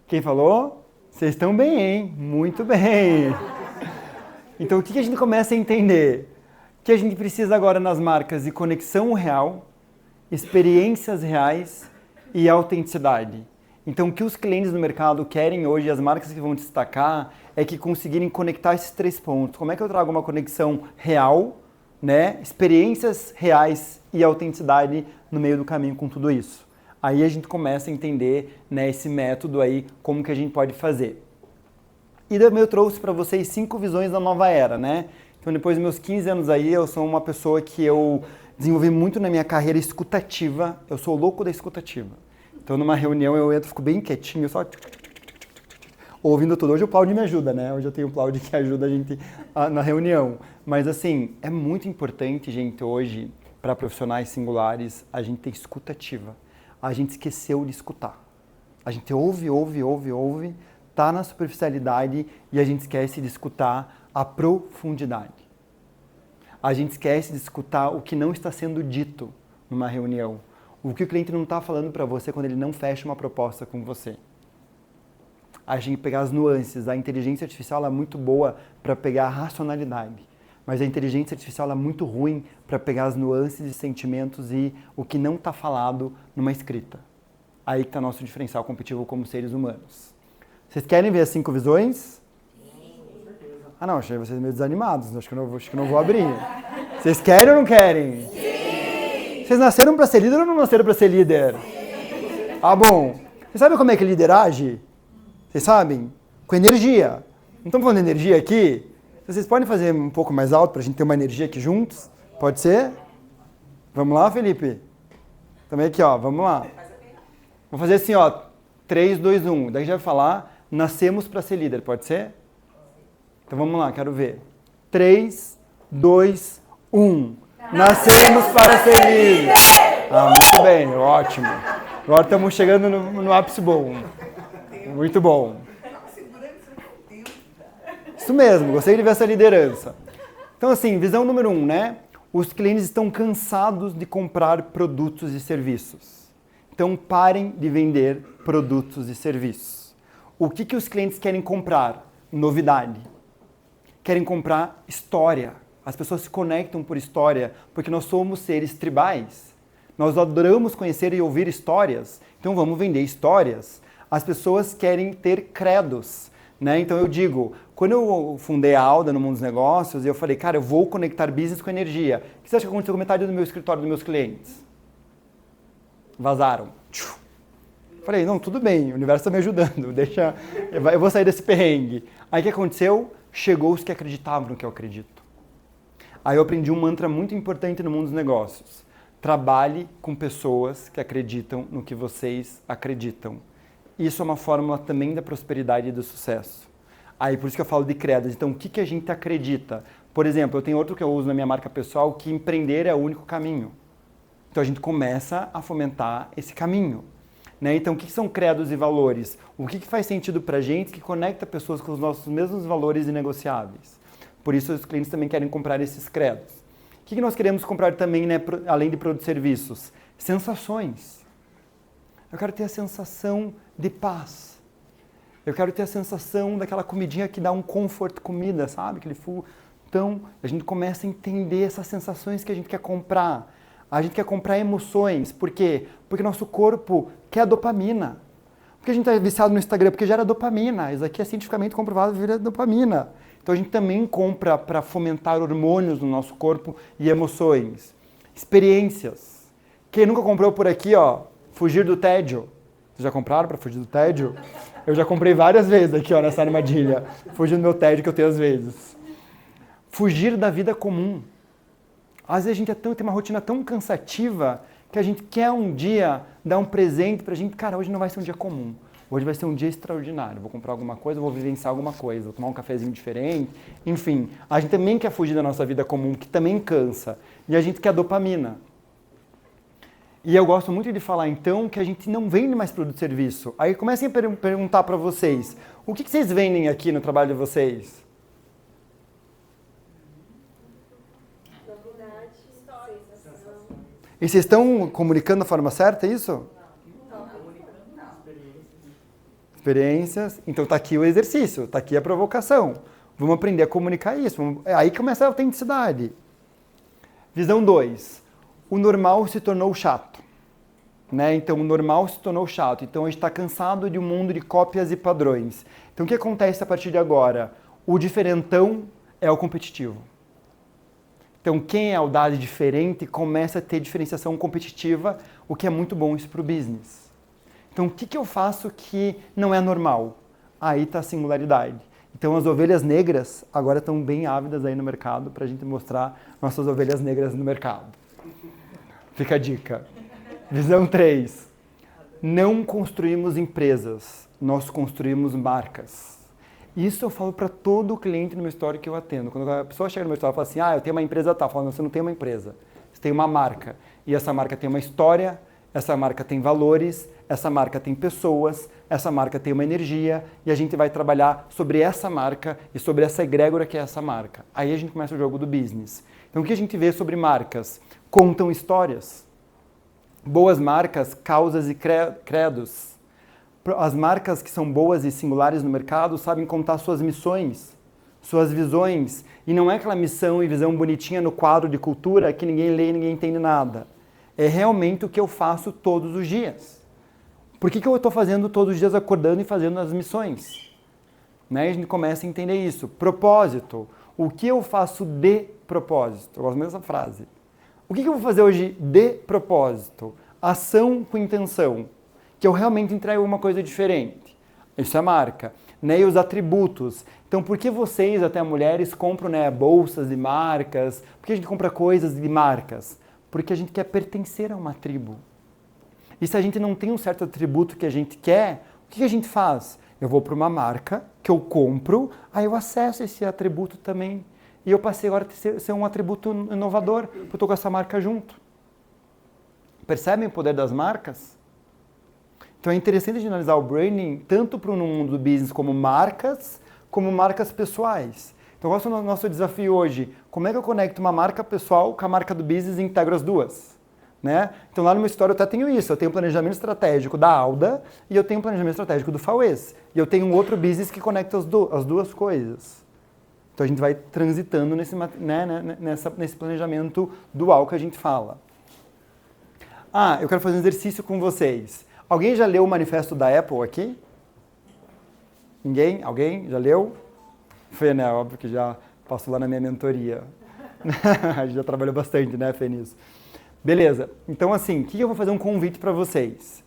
Quem falou? Vocês estão bem, hein? Muito bem. Então, o que a gente começa a entender? Que a gente precisa agora nas marcas de conexão real, experiências reais e autenticidade. Então, o que os clientes no mercado querem hoje, as marcas que vão destacar, é que conseguirem conectar esses três pontos. Como é que eu trago uma conexão real, né? Experiências reais e autenticidade no meio do caminho com tudo isso? Aí a gente começa a entender, né, esse método aí, como que a gente pode fazer. E também eu trouxe para vocês 5 visões da nova era, né? Então, depois dos meus 15 anos aí, eu sou uma pessoa que eu desenvolvi muito na minha carreira escutativa. Eu sou o louco da escutativa. Então, numa reunião, eu entro, fico bem quietinho, só ouvindo tudo. Hoje o Claudio me ajuda, né? Hoje eu tenho o Claudio que ajuda a gente na reunião. Mas, assim, é muito importante, gente, hoje, para profissionais singulares, a gente ter escutativa. A gente esqueceu de escutar. A gente ouve, tá na superficialidade e a gente esquece de escutar a profundidade. A gente esquece de escutar o que não está sendo dito numa reunião. O que o cliente não está falando para você quando ele não fecha uma proposta com você. A gente tem que pegar as nuances. A inteligência artificial é muito boa para pegar a racionalidade. Mas a inteligência artificial é muito ruim para pegar as nuances e sentimentos e o que não está falado numa escrita. Aí que está nosso diferencial competitivo como seres humanos. Vocês querem ver as 5 visões? Sim. Ah, não, achei vocês meio desanimados. Acho que não vou abrir. Vocês querem ou não querem? Sim. Vocês nasceram para ser líder ou não nasceram para ser líder? Sim. Ah, bom. Vocês sabem como é que líder age? Vocês sabem? Com energia. Não estamos falando de energia aqui? Vocês podem fazer um pouco mais alto para a gente ter uma energia aqui juntos? Pode ser? Vamos lá, Felipe? Também aqui, ó, vamos lá. Vou fazer assim, ó, 3, 2, 1. Daí a gente vai falar, nascemos para ser líder, pode ser? Então vamos lá, quero ver. 3, 2, 1. Nascemos para ser líder. Muito bem, ótimo. Agora estamos chegando no ápice bom. Muito bom. Isso mesmo, gostei de ver essa liderança. Então assim, visão número 1, né? Os clientes estão cansados de comprar produtos e serviços. Então parem de vender produtos e serviços. O que os clientes querem comprar? Novidade. Querem comprar história. As pessoas se conectam por história porque nós somos seres tribais. Nós adoramos conhecer e ouvir histórias. Então vamos vender histórias. As pessoas querem ter credos. Né? Então eu digo, quando eu fundei a Alda no mundo dos negócios, eu falei, cara, eu vou conectar business com energia. O que você acha que aconteceu com metade do meu escritório, dos meus clientes? Vazaram. Falei, não, tudo bem, o universo está me ajudando, eu vou sair desse perrengue. Aí o que aconteceu? Chegou os que acreditavam no que eu acredito. Aí eu aprendi um mantra muito importante no mundo dos negócios. Trabalhe com pessoas que acreditam no que vocês acreditam. Isso é uma fórmula também da prosperidade e do sucesso. Aí por isso que eu falo de credos. Então o que a gente acredita? Por exemplo, eu tenho outro que eu uso na minha marca pessoal, que empreender é o único caminho. Então a gente começa a fomentar esse caminho. Né? Então o que são credos e valores? O que faz sentido para a gente que conecta pessoas com os nossos mesmos valores inegociáveis? Por isso os clientes também querem comprar esses credos. O que nós queremos comprar também, né, além de produtos e serviços? Sensações. Eu quero ter a sensação de paz. Eu quero ter a sensação daquela comidinha que dá um comfort comida, sabe? Aquele full. Então, a gente começa a entender essas sensações que a gente quer comprar. A gente quer comprar emoções. Por quê? Porque nosso corpo quer dopamina. Por que a gente está viciado no Instagram? Porque gera dopamina. Isso aqui é cientificamente comprovado, vira dopamina. Então, a gente também compra para fomentar hormônios no nosso corpo e emoções. Experiências. Quem nunca comprou por aqui, ó, fugir do tédio. Vocês já compraram para fugir do tédio? Eu já comprei várias vezes aqui, ó, nessa armadilha. Fugir do meu tédio que eu tenho às vezes. Fugir da vida comum. Às vezes a gente tem uma rotina tão cansativa que a gente quer um dia dar um presente pra gente. Cara, hoje não vai ser um dia comum. Hoje vai ser um dia extraordinário. Vou comprar alguma coisa, vou vivenciar alguma coisa, vou tomar um cafezinho diferente. Enfim, a gente também quer fugir da nossa vida comum, que também cansa. E a gente quer dopamina. E eu gosto muito de falar, então, que a gente não vende mais produto e serviço. Aí comecem a perguntar para vocês, o que vocês vendem aqui no trabalho de vocês? Novidade, história, sensação. E vocês estão comunicando da forma certa, é isso? Não, comunicando não. Experiências. Então está aqui o exercício, está aqui a provocação. Vamos aprender a comunicar isso. Aí começa a autenticidade. Visão 2. O normal se tornou chato. Né? Então o normal se tornou chato. Então a gente está cansado de um mundo de cópias e padrões. Então o que acontece a partir de agora? O diferentão é o competitivo. Então quem é audaz diferente começa a ter diferenciação competitiva, o que é muito bom isso para o business. Então o que eu faço que não é normal? Aí está a singularidade. Então as ovelhas negras agora estão bem ávidas aí no mercado para a gente mostrar nossas ovelhas negras no mercado. Fica a dica. Visão 3. Não construímos empresas, nós construímos marcas. Isso eu falo para todo cliente no meu histórico que eu atendo. Quando a pessoa chega no meu histórico e fala assim, eu tenho uma empresa tal, eu falo, não, você não tem uma empresa, você tem uma marca. E essa marca tem uma história, essa marca tem valores, essa marca tem pessoas, essa marca tem uma energia, e a gente vai trabalhar sobre essa marca e sobre essa egrégora que é essa marca. Aí a gente começa o jogo do business. Então o que a gente vê sobre marcas? Contam histórias. Boas marcas, causas e credos. As marcas que são boas e singulares no mercado sabem contar suas missões, suas visões. E não é aquela missão e visão bonitinha no quadro de cultura que ninguém lê e ninguém entende nada. É realmente o que eu faço todos os dias. Por que eu estou fazendo todos os dias, acordando e fazendo as missões? Né? A gente começa a entender isso. Propósito. O que eu faço de propósito? Eu gosto mesmo dessa frase. O que eu vou fazer hoje de propósito? Ação com intenção. Que eu realmente entrego uma coisa diferente. Isso é marca. Né? E os atributos. Então, por que vocês, até mulheres, compram, né, bolsas de marcas? Por que a gente compra coisas de marcas? Porque a gente quer pertencer a uma tribo. E se a gente não tem um certo atributo que a gente quer, o que a gente faz? Eu vou para uma marca que eu compro, aí eu acesso esse atributo também. E eu passei agora a ser um atributo inovador, porque eu estou com essa marca junto. Percebem o poder das marcas? Então é interessante a gente analisar o branding tanto para o mundo do business como marcas pessoais. Então qual é o nosso desafio hoje? Como é que eu conecto uma marca pessoal com a marca do business e integro as duas? Né? Então lá no meu história eu até tenho isso, eu tenho um planejamento estratégico da Alda e eu tenho um planejamento estratégico do Fauês. E eu tenho um outro business que conecta as duas coisas. Então a gente vai transitando nesse planejamento dual que a gente fala. Eu quero fazer um exercício com vocês. Alguém já leu o manifesto da Apple aqui? Ninguém? Alguém? Já leu? Fê, né? Óbvio que já passou lá na minha mentoria. A gente já trabalhou bastante, né, Fê, nisso. Beleza. Então, assim, o que eu vou fazer um convite para vocês?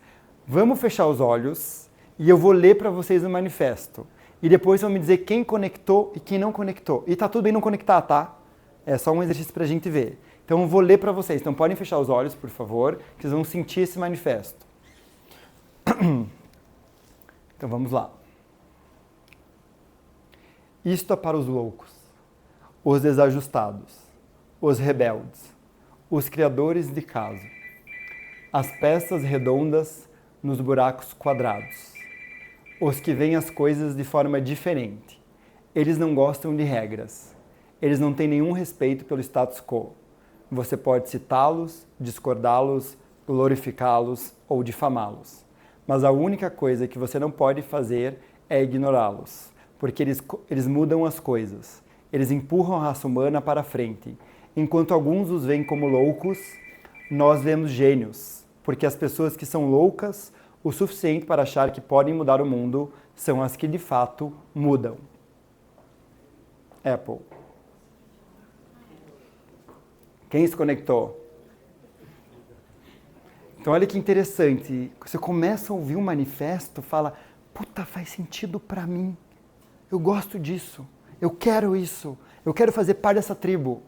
Vamos fechar os olhos e eu vou ler para vocês o manifesto. E depois vão me dizer quem conectou e quem não conectou. E tá tudo bem não conectar, tá? É só um exercício para a gente ver. Então, eu vou ler para vocês. Então, podem fechar os olhos, por favor, que vocês vão sentir esse manifesto. Então, vamos lá. Isto é para os loucos, os desajustados, os rebeldes, os criadores de caso, as peças redondas nos buracos quadrados, os que veem as coisas de forma diferente. Eles não gostam de regras, eles não têm nenhum respeito pelo status quo. Você pode citá-los, discordá-los, glorificá-los ou difamá-los. Mas a única coisa que você não pode fazer é ignorá-los, porque eles mudam as coisas. Eles empurram a raça humana para frente. Enquanto alguns os veem como loucos, nós vemos gênios, porque as pessoas que são loucas o suficiente para achar que podem mudar o mundo são as que de fato mudam. Apple. Quem se conectou? Então olha que interessante, você começa a ouvir um manifesto, fala, puta, faz sentido para mim, eu gosto disso, eu quero isso, eu quero fazer parte dessa tribo.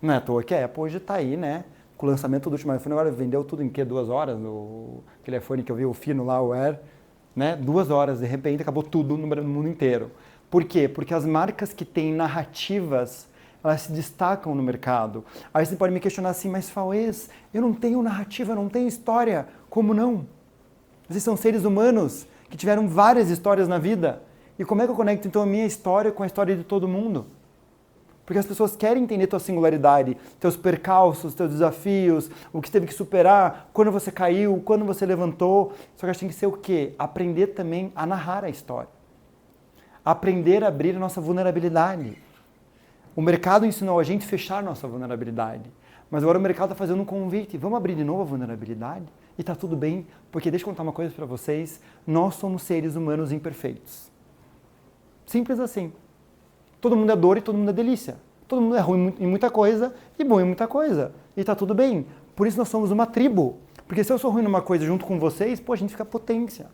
Não é à toa que a Apple hoje está aí, né? Com o lançamento do último iPhone, agora vendeu tudo em 2 horas? Aquele iPhone que eu vi, o fino lá, o Air, né? 2 horas, de repente, acabou tudo no mundo inteiro. Por quê? Porque as marcas que têm narrativas, elas se destacam no mercado. Aí você pode me questionar assim, mas Fauês, eu não tenho narrativa, eu não tenho história. Como não? Vocês são seres humanos que tiveram várias histórias na vida. E como é que eu conecto então a minha história com a história de todo mundo? Porque as pessoas querem entender tua singularidade, teus percalços, teus desafios, o que você teve que superar, quando você caiu, quando você levantou. Só que a gente tem que ser o quê? Aprender também a narrar a história. Aprender a abrir a nossa vulnerabilidade. O mercado ensinou a gente a fechar a nossa vulnerabilidade. Mas agora o mercado está fazendo um convite. Vamos abrir de novo a vulnerabilidade? E está tudo bem, porque deixa eu contar uma coisa para vocês. Nós somos seres humanos imperfeitos. Simples assim. Todo mundo é dor e todo mundo é delícia. Todo mundo é ruim em muita coisa e bom em muita coisa. E está tudo bem. Por isso nós somos uma tribo. Porque se eu sou ruim numa coisa junto com vocês, a gente fica potência.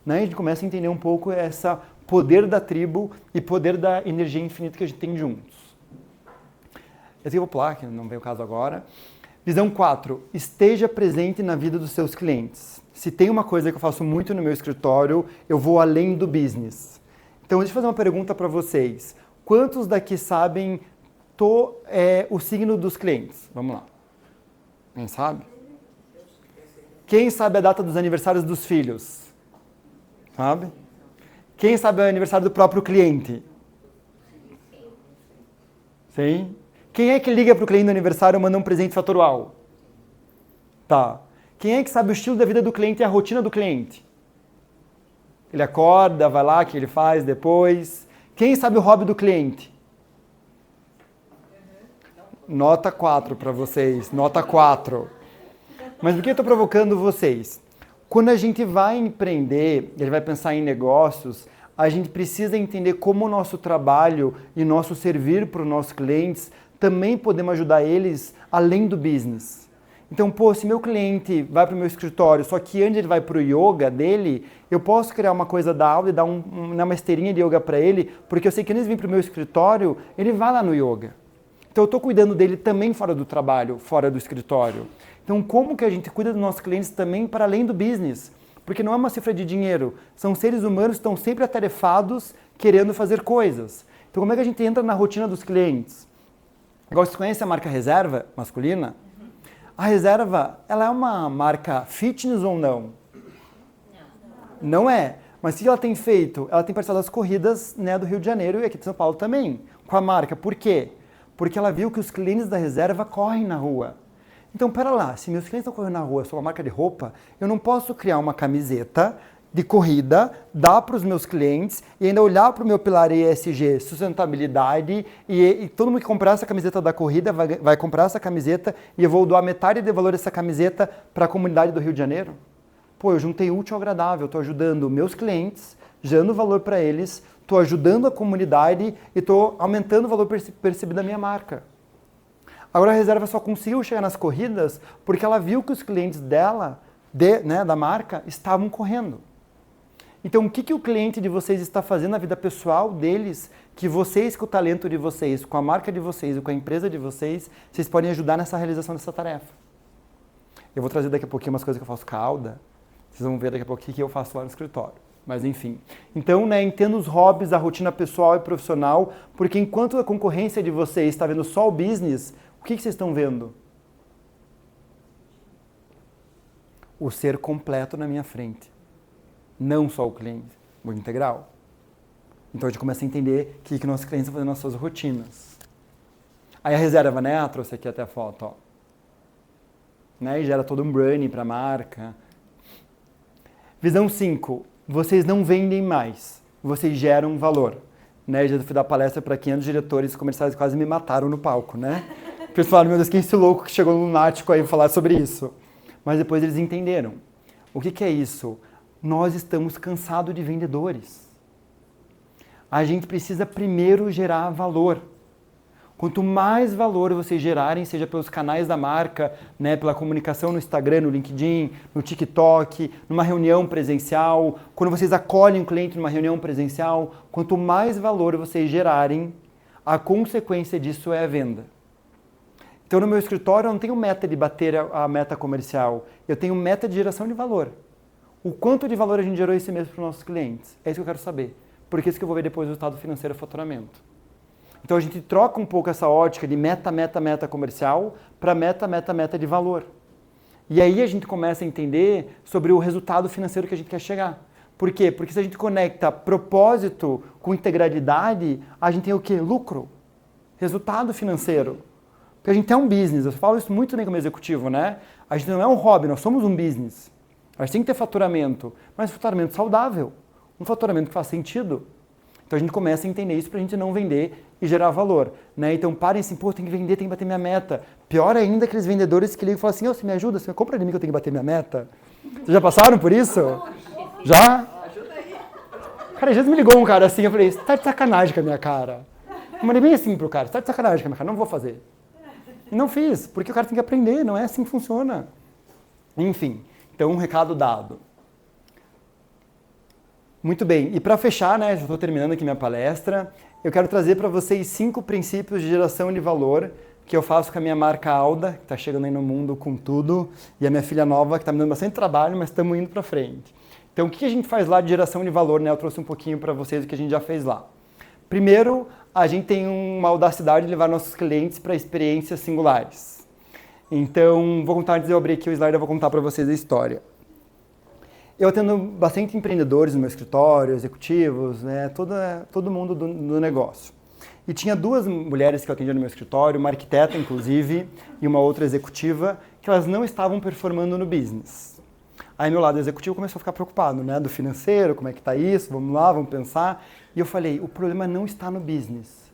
Né? A gente começa a entender um pouco esse poder da tribo e poder da energia infinita que a gente tem juntos. Esse eu vou pular, que não vem o caso agora. Visão 4. Esteja presente na vida dos seus clientes. Se tem uma coisa que eu faço muito no meu escritório, eu vou além do business. Então, deixa eu fazer uma pergunta para vocês. Quantos daqui sabem o signo dos clientes? Vamos lá. Quem sabe? Quem sabe a data dos aniversários dos filhos? Sabe? Quem sabe o aniversário do próprio cliente? Sim? Quem é que liga para o cliente no aniversário e manda um presente fatorial? Tá. Quem é que sabe o estilo da vida do cliente e a rotina do cliente? Ele acorda, vai lá, o que ele faz depois. Quem sabe o hobby do cliente? Nota 4 para vocês, nota 4. Mas por que eu estou provocando vocês? Quando a gente vai empreender, ele vai pensar em negócios, a gente precisa entender como o nosso trabalho e nosso servir para os nossos clientes também podemos ajudar eles além do business. Então, se meu cliente vai para o meu escritório, só que antes ele vai para o yoga dele, eu posso criar uma coisa da aula e dar uma esteirinha de yoga para ele, porque eu sei que antes de vir para o meu escritório, ele vai lá no yoga. Então eu estou cuidando dele também fora do trabalho, fora do escritório. Então como que a gente cuida dos nossos clientes também para além do business? Porque não é uma cifra de dinheiro, são seres humanos que estão sempre atarefados querendo fazer coisas. Então como é que a gente entra na rotina dos clientes? Agora, vocês conhecem a marca Reserva masculina? A Reserva, ela é uma marca fitness ou não? Não é. Mas o que ela tem feito? Ela tem participado das corridas, né, do Rio de Janeiro e aqui de São Paulo também, com a marca. Por quê? Porque ela viu que os clientes da Reserva correm na rua. Então, pera lá, se meus clientes estão correndo na rua, eu sou uma marca de roupa, eu não posso criar uma camiseta de corrida, dar para os meus clientes e ainda olhar para o meu pilar ESG, sustentabilidade, e todo mundo que comprar essa camiseta da corrida vai comprar essa camiseta e eu vou doar metade do valor dessa camiseta para a comunidade do Rio de Janeiro? Pô, eu juntei útil ao agradável, estou ajudando meus clientes, gerando valor para eles, estou ajudando a comunidade e estou aumentando o valor percebido da minha marca. Agora a Reserva só conseguiu chegar nas corridas porque ela viu que os clientes dela, da marca, estavam correndo. Então, o que o cliente de vocês está fazendo na vida pessoal deles, que vocês, com o talento de vocês, com a marca de vocês, ou com a empresa de vocês, vocês podem ajudar nessa realização dessa tarefa? Eu vou trazer daqui a pouquinho umas coisas que eu faço com a Alda, vocês vão ver daqui a pouquinho o que eu faço lá no escritório. Mas, enfim. Então, entenda os hobbies, a rotina pessoal e profissional, porque enquanto a concorrência de vocês está vendo só o business, o que vocês estão vendo? O ser completo na minha frente. Não só o cliente, o integral. Então a gente começa a entender o que nossos clientes estão fazendo nas suas rotinas. Aí a Reserva, né? Trouxe aqui até a foto, ó. Né? E gera todo um branding para a marca. Visão 5. Vocês não vendem mais, vocês geram valor. Né? Já fui dar palestra para 500 diretores comerciais, quase me mataram no palco, né? Porque eles falaram, meu Deus, quem é esse louco que chegou no lunático aí falar sobre isso? Mas depois eles entenderam. O que é isso? Nós estamos cansados de vendedores. A gente precisa primeiro gerar valor. Quanto mais valor vocês gerarem, seja pelos canais da marca, né, pela comunicação no Instagram, no LinkedIn, no TikTok, numa reunião presencial, quando vocês acolhem um cliente numa reunião presencial, quanto mais valor vocês gerarem, a consequência disso é a venda. Então, no meu escritório, eu não tenho meta de bater a meta comercial, eu tenho meta de geração de valor. O quanto de valor a gente gerou esse mês para os nossos clientes? É isso que eu quero saber. Porque é isso que eu vou ver depois do resultado financeiro e faturamento. Então a gente troca um pouco essa ótica de meta comercial para meta de valor. E aí a gente começa a entender sobre o resultado financeiro que a gente quer chegar. Por quê? Porque se a gente conecta propósito com integralidade, a gente tem o quê? Lucro. Resultado financeiro. Porque a gente é um business. Eu falo isso muito bem como executivo, né? A gente não é um hobby, nós somos um business. A gente tem que ter faturamento, mas faturamento saudável. Um faturamento que faz sentido. Então a gente começa a entender isso para a gente não vender e gerar valor. Né? Então parem assim, pô, tem que vender, tem que bater minha meta. Pior ainda aqueles vendedores que ligam e falam assim, você me ajuda, você me compra de mim que eu tenho que bater minha meta. Vocês já passaram por isso? Já? Cara, às vezes me ligou um cara assim, eu falei, você tá de sacanagem com a minha cara. Eu mandei bem assim pro cara, você tá de sacanagem com a minha cara, não vou fazer. E não fiz, porque o cara tem que aprender, não é assim que funciona. Enfim, então um recado dado. Muito bem, e para fechar, né, já estou terminando aqui minha palestra, eu quero trazer para vocês 5 princípios de geração de valor que eu faço com a minha marca Alda, que está chegando aí no mundo com tudo, e a minha filha nova, que está me dando bastante trabalho, mas estamos indo para frente. Então, o que a gente faz lá de geração de valor, né? Eu trouxe um pouquinho para vocês o que a gente já fez lá. Primeiro, a gente tem uma audacidade de levar nossos clientes para experiências singulares. Então, vou contar, antes de eu abrir aqui o slide, eu vou contar para vocês a história. Eu atendo bastante empreendedores no meu escritório, executivos, né, todo mundo do negócio. E tinha 2 mulheres que eu atendia no meu escritório, uma arquiteta, inclusive, e uma outra executiva, que elas não estavam performando no business. Aí meu lado executivo começou a ficar preocupado, né, do financeiro, como é que tá isso, vamos lá, vamos pensar. E eu falei, o problema não está no business.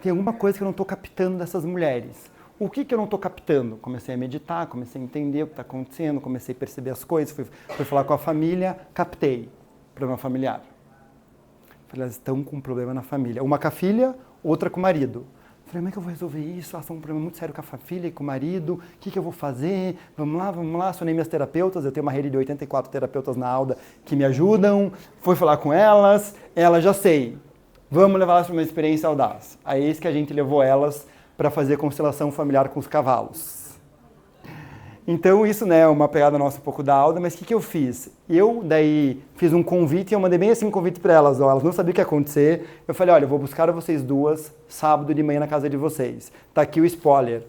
Tem alguma coisa que eu não estou captando dessas mulheres. O que eu não estou captando? Comecei a meditar, comecei a entender o que está acontecendo, comecei a perceber as coisas, fui falar com a família, captei. Problema familiar. Falei, elas estão com um problema na família. Uma com a filha, outra com o marido. Falei, como é que eu vou resolver isso? Elas estão com um problema muito sério com a filha e com o marido. O que eu vou fazer? Vamos lá. Acionei minhas terapeutas. Eu tenho uma rede de 84 terapeutas na Alda que me ajudam. Fui falar com elas. Elas já sei. Vamos levar elas para uma experiência audaz. Aí é isso que a gente levou elas para fazer constelação familiar com os cavalos. Então isso, né, é uma pegada nossa um pouco da Alda, mas o que eu fiz? Eu daí fiz um convite e eu mandei bem assim um convite para elas, ó, elas não sabiam o que ia acontecer. Eu falei, olha, eu vou buscar vocês duas sábado de manhã na casa de vocês. Tá aqui o spoiler.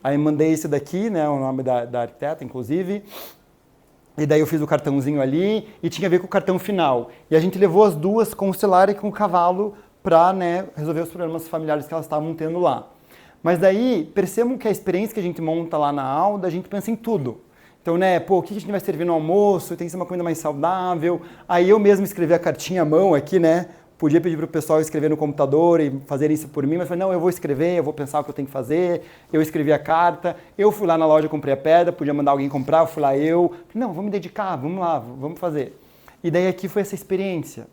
Aí mandei esse daqui, né, o nome da arquiteta, inclusive. E daí eu fiz o cartãozinho ali e tinha a ver com o cartão final. E a gente levou as duas com o celular e com o cavalo para, né, resolver os problemas familiares que elas estavam tendo lá. Mas daí, percebam que a experiência que a gente monta lá na Alda, a gente pensa em tudo. Então, né, pô, o que a gente vai servir no almoço? Tem que ser uma comida mais saudável. Aí eu mesmo escrevi a cartinha à mão aqui, né? Podia pedir para o pessoal escrever no computador e fazer isso por mim, mas falei, não, eu vou escrever, eu vou pensar o que eu tenho que fazer. Eu escrevi a carta, eu fui lá na loja, comprei a pedra, podia mandar alguém comprar, eu fui lá eu. Falei, não, vou me dedicar, vamos lá, vamos fazer. E daí aqui foi essa experiência.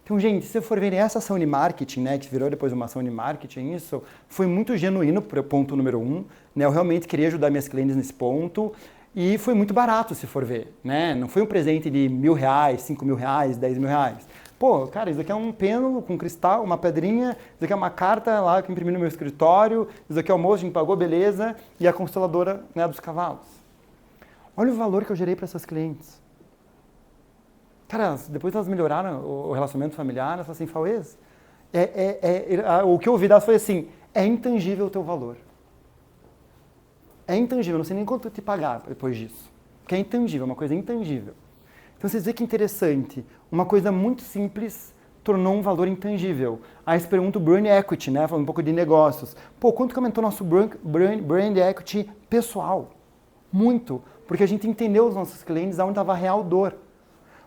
Então, gente, se você for ver essa ação de marketing, né, que virou depois uma ação de marketing, isso foi muito genuíno para o ponto número 1, né, eu realmente queria ajudar minhas clientes nesse ponto e foi muito barato, se for ver, né, não foi um presente de R$1.000, R$5.000, R$10.000. Pô, cara, isso aqui é um pêndulo com cristal, uma pedrinha, isso aqui é uma carta lá que eu imprimi no meu escritório, isso aqui é o almoço, a gente pagou, beleza, e a consteladora, né, dos cavalos. Olha o valor que eu gerei para essas clientes. Cara, depois elas melhoraram o relacionamento familiar, elas falaram assim, Fauês, o que eu ouvi delas foi assim, é intangível o teu valor. É intangível, não sei nem quanto te pagar depois disso. Porque é intangível, uma coisa intangível. Então vocês veem que interessante, uma coisa muito simples tornou um valor intangível. Aí você pergunta o brand equity, né, falando um pouco de negócios. Pô, quanto que aumentou nosso brand equity pessoal? Muito, porque a gente entendeu os nossos clientes aonde estava a real dor.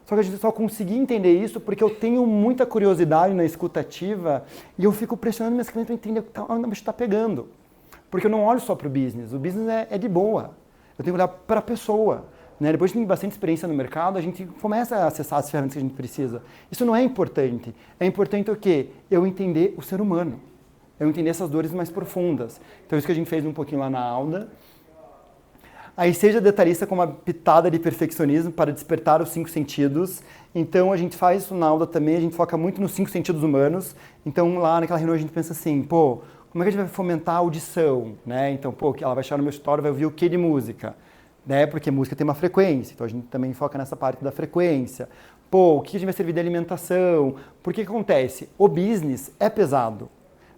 Só que a gente só conseguia entender isso porque eu tenho muita curiosidade na escutativa e eu fico pressionando meus clientes para entender onde o bicho está pegando. Porque eu não olho só para o business é de boa. Eu tenho que olhar para a pessoa. Né? Depois de ter bastante experiência no mercado, a gente começa a acessar as ferramentas que a gente precisa. Isso não é importante. É importante o quê? Eu entender o ser humano. Eu entender essas dores mais profundas. Então isso que a gente fez um pouquinho lá na Alda. Aí seja detalhista com uma pitada de perfeccionismo para despertar os 5 sentidos. Então a gente faz isso na aula também, a gente foca muito nos 5 sentidos humanos. Então lá naquela reunião a gente pensa assim, pô, como é que a gente vai fomentar a audição? Né? Então, pô, ela vai chegar no meu escritório, vai ouvir o que de música? Né? Porque música tem uma frequência, então a gente também foca nessa parte da frequência. Pô, o que a gente vai servir de alimentação? Porque que acontece? O business é pesado.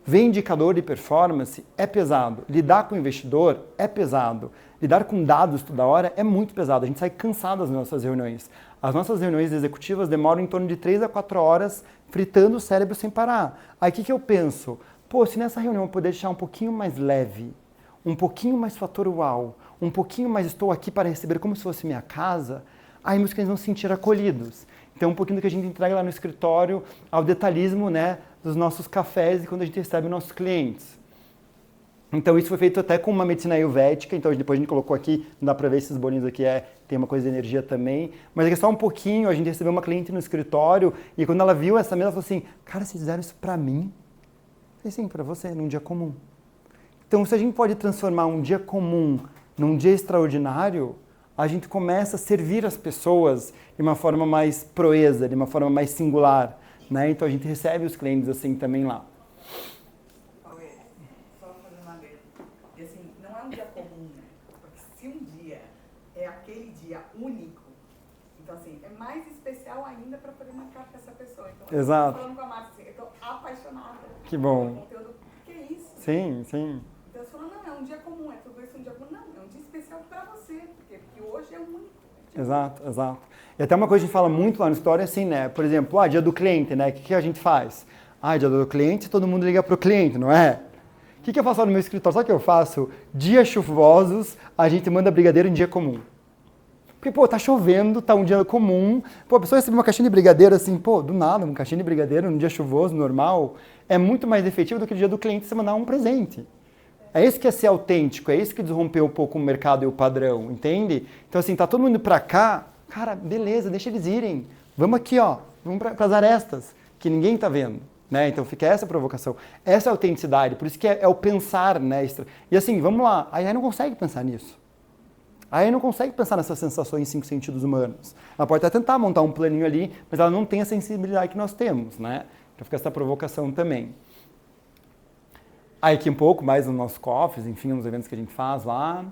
Ver indicador de performance é pesado. Lidar com o investidor é pesado. Lidar com dados toda hora é muito pesado. A gente sai cansado das nossas reuniões. As nossas reuniões executivas demoram em torno de 3 a 4 horas fritando o cérebro sem parar. Aí o que eu penso? Pô, se nessa reunião eu puder deixar um pouquinho mais leve, um pouquinho mais fator uau, um pouquinho mais estou aqui para receber como se fosse minha casa, aí meus clientes vão se sentir acolhidos. Então um pouquinho do que a gente entrega lá no escritório ao detalhismo, né, dos nossos cafés e quando a gente recebe os nossos clientes. Então isso foi feito até com uma medicina ayurvédica, então depois a gente colocou aqui, não dá para ver esses bolinhos aqui, tem uma coisa de energia também, mas é só um pouquinho, a gente recebeu uma cliente no escritório e quando ela viu essa mesa, ela falou assim, cara, vocês fizeram isso para mim? Eu falei, sim, para você, num dia comum. Então se a gente pode transformar um dia comum num dia extraordinário, a gente começa a servir as pessoas de uma forma mais proeza, de uma forma mais singular, né? Então a gente recebe os clientes assim também lá. Só fazendo uma vez. E assim, não é um dia comum, né? Porque se um dia é aquele dia único, então assim, é mais especial ainda para poder marcar com essa pessoa. Então, exato. Eu tô falando com a Márcia assim, eu tô apaixonada que bom. pelo conteúdo. Que é isso? Sim, sim. Então você falou, não, é um dia comum, é tudo isso um dia comum. Não, é um dia especial para você, porque hoje é único. Exato, exato. E até uma coisa que a gente fala muito lá na história é assim, né? Por exemplo, dia do cliente, né? O que a gente faz? Dia do cliente, todo mundo liga pro cliente, não é? O que eu faço lá no meu escritório? Sabe o que eu faço? Dias chuvosos, a gente manda brigadeiro em dia comum. Porque, pô, tá chovendo, tá um dia comum. Pô, a pessoa recebe uma caixinha de brigadeiro assim, pô, do nada, uma caixinha de brigadeiro num dia chuvoso, normal. É muito mais efetivo do que o dia do cliente você mandar um presente. É isso que é ser autêntico, é isso que desrompeu um pouco o mercado e o padrão, entende? Então assim, tá todo mundo pra cá, cara, beleza, deixa eles irem. Vamos aqui, ó, vamos para as arestas, que ninguém tá vendo, né? Então fica essa provocação, essa autenticidade, por isso que é o pensar, né? E assim, vamos lá, aí não consegue pensar nisso. Aí não consegue pensar nessas sensações em 5 sentidos humanos. Ela pode até tentar montar um planinho ali, mas ela não tem a sensibilidade que nós temos, né? Então fica essa provocação também. Aí aqui um pouco mais nos nossos cofres, enfim, nos eventos que a gente faz lá.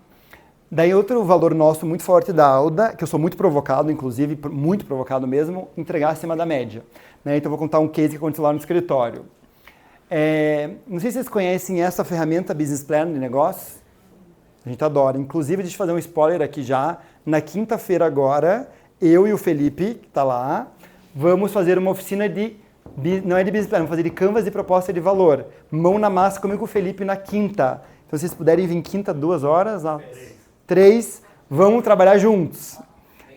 Daí outro valor nosso muito forte da Alda, que eu sou muito provocado, inclusive, muito provocado mesmo, entregar acima da média. Né? Então eu vou contar um case que aconteceu lá no escritório. Não sei se vocês conhecem essa ferramenta Business Plan de negócios. A gente adora. Inclusive, deixa eu fazer um spoiler aqui já. Na quinta-feira agora, eu e o Felipe, que está lá, vamos fazer uma oficina não é de Business Plan, vamos fazer de Canvas de proposta de valor. Mão na massa comigo com o Felipe na quinta. Então, se vocês puderem vir quinta, 2 horas, 3, vamos trabalhar juntos.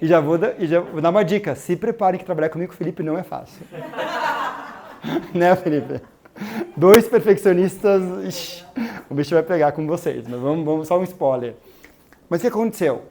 E já vou dar uma dica. Se preparem que trabalhar comigo com o Felipe não é fácil. Né, Felipe? 2 perfeccionistas, ixi, o bicho vai pegar com vocês, mas vamos só um spoiler. Mas o que aconteceu?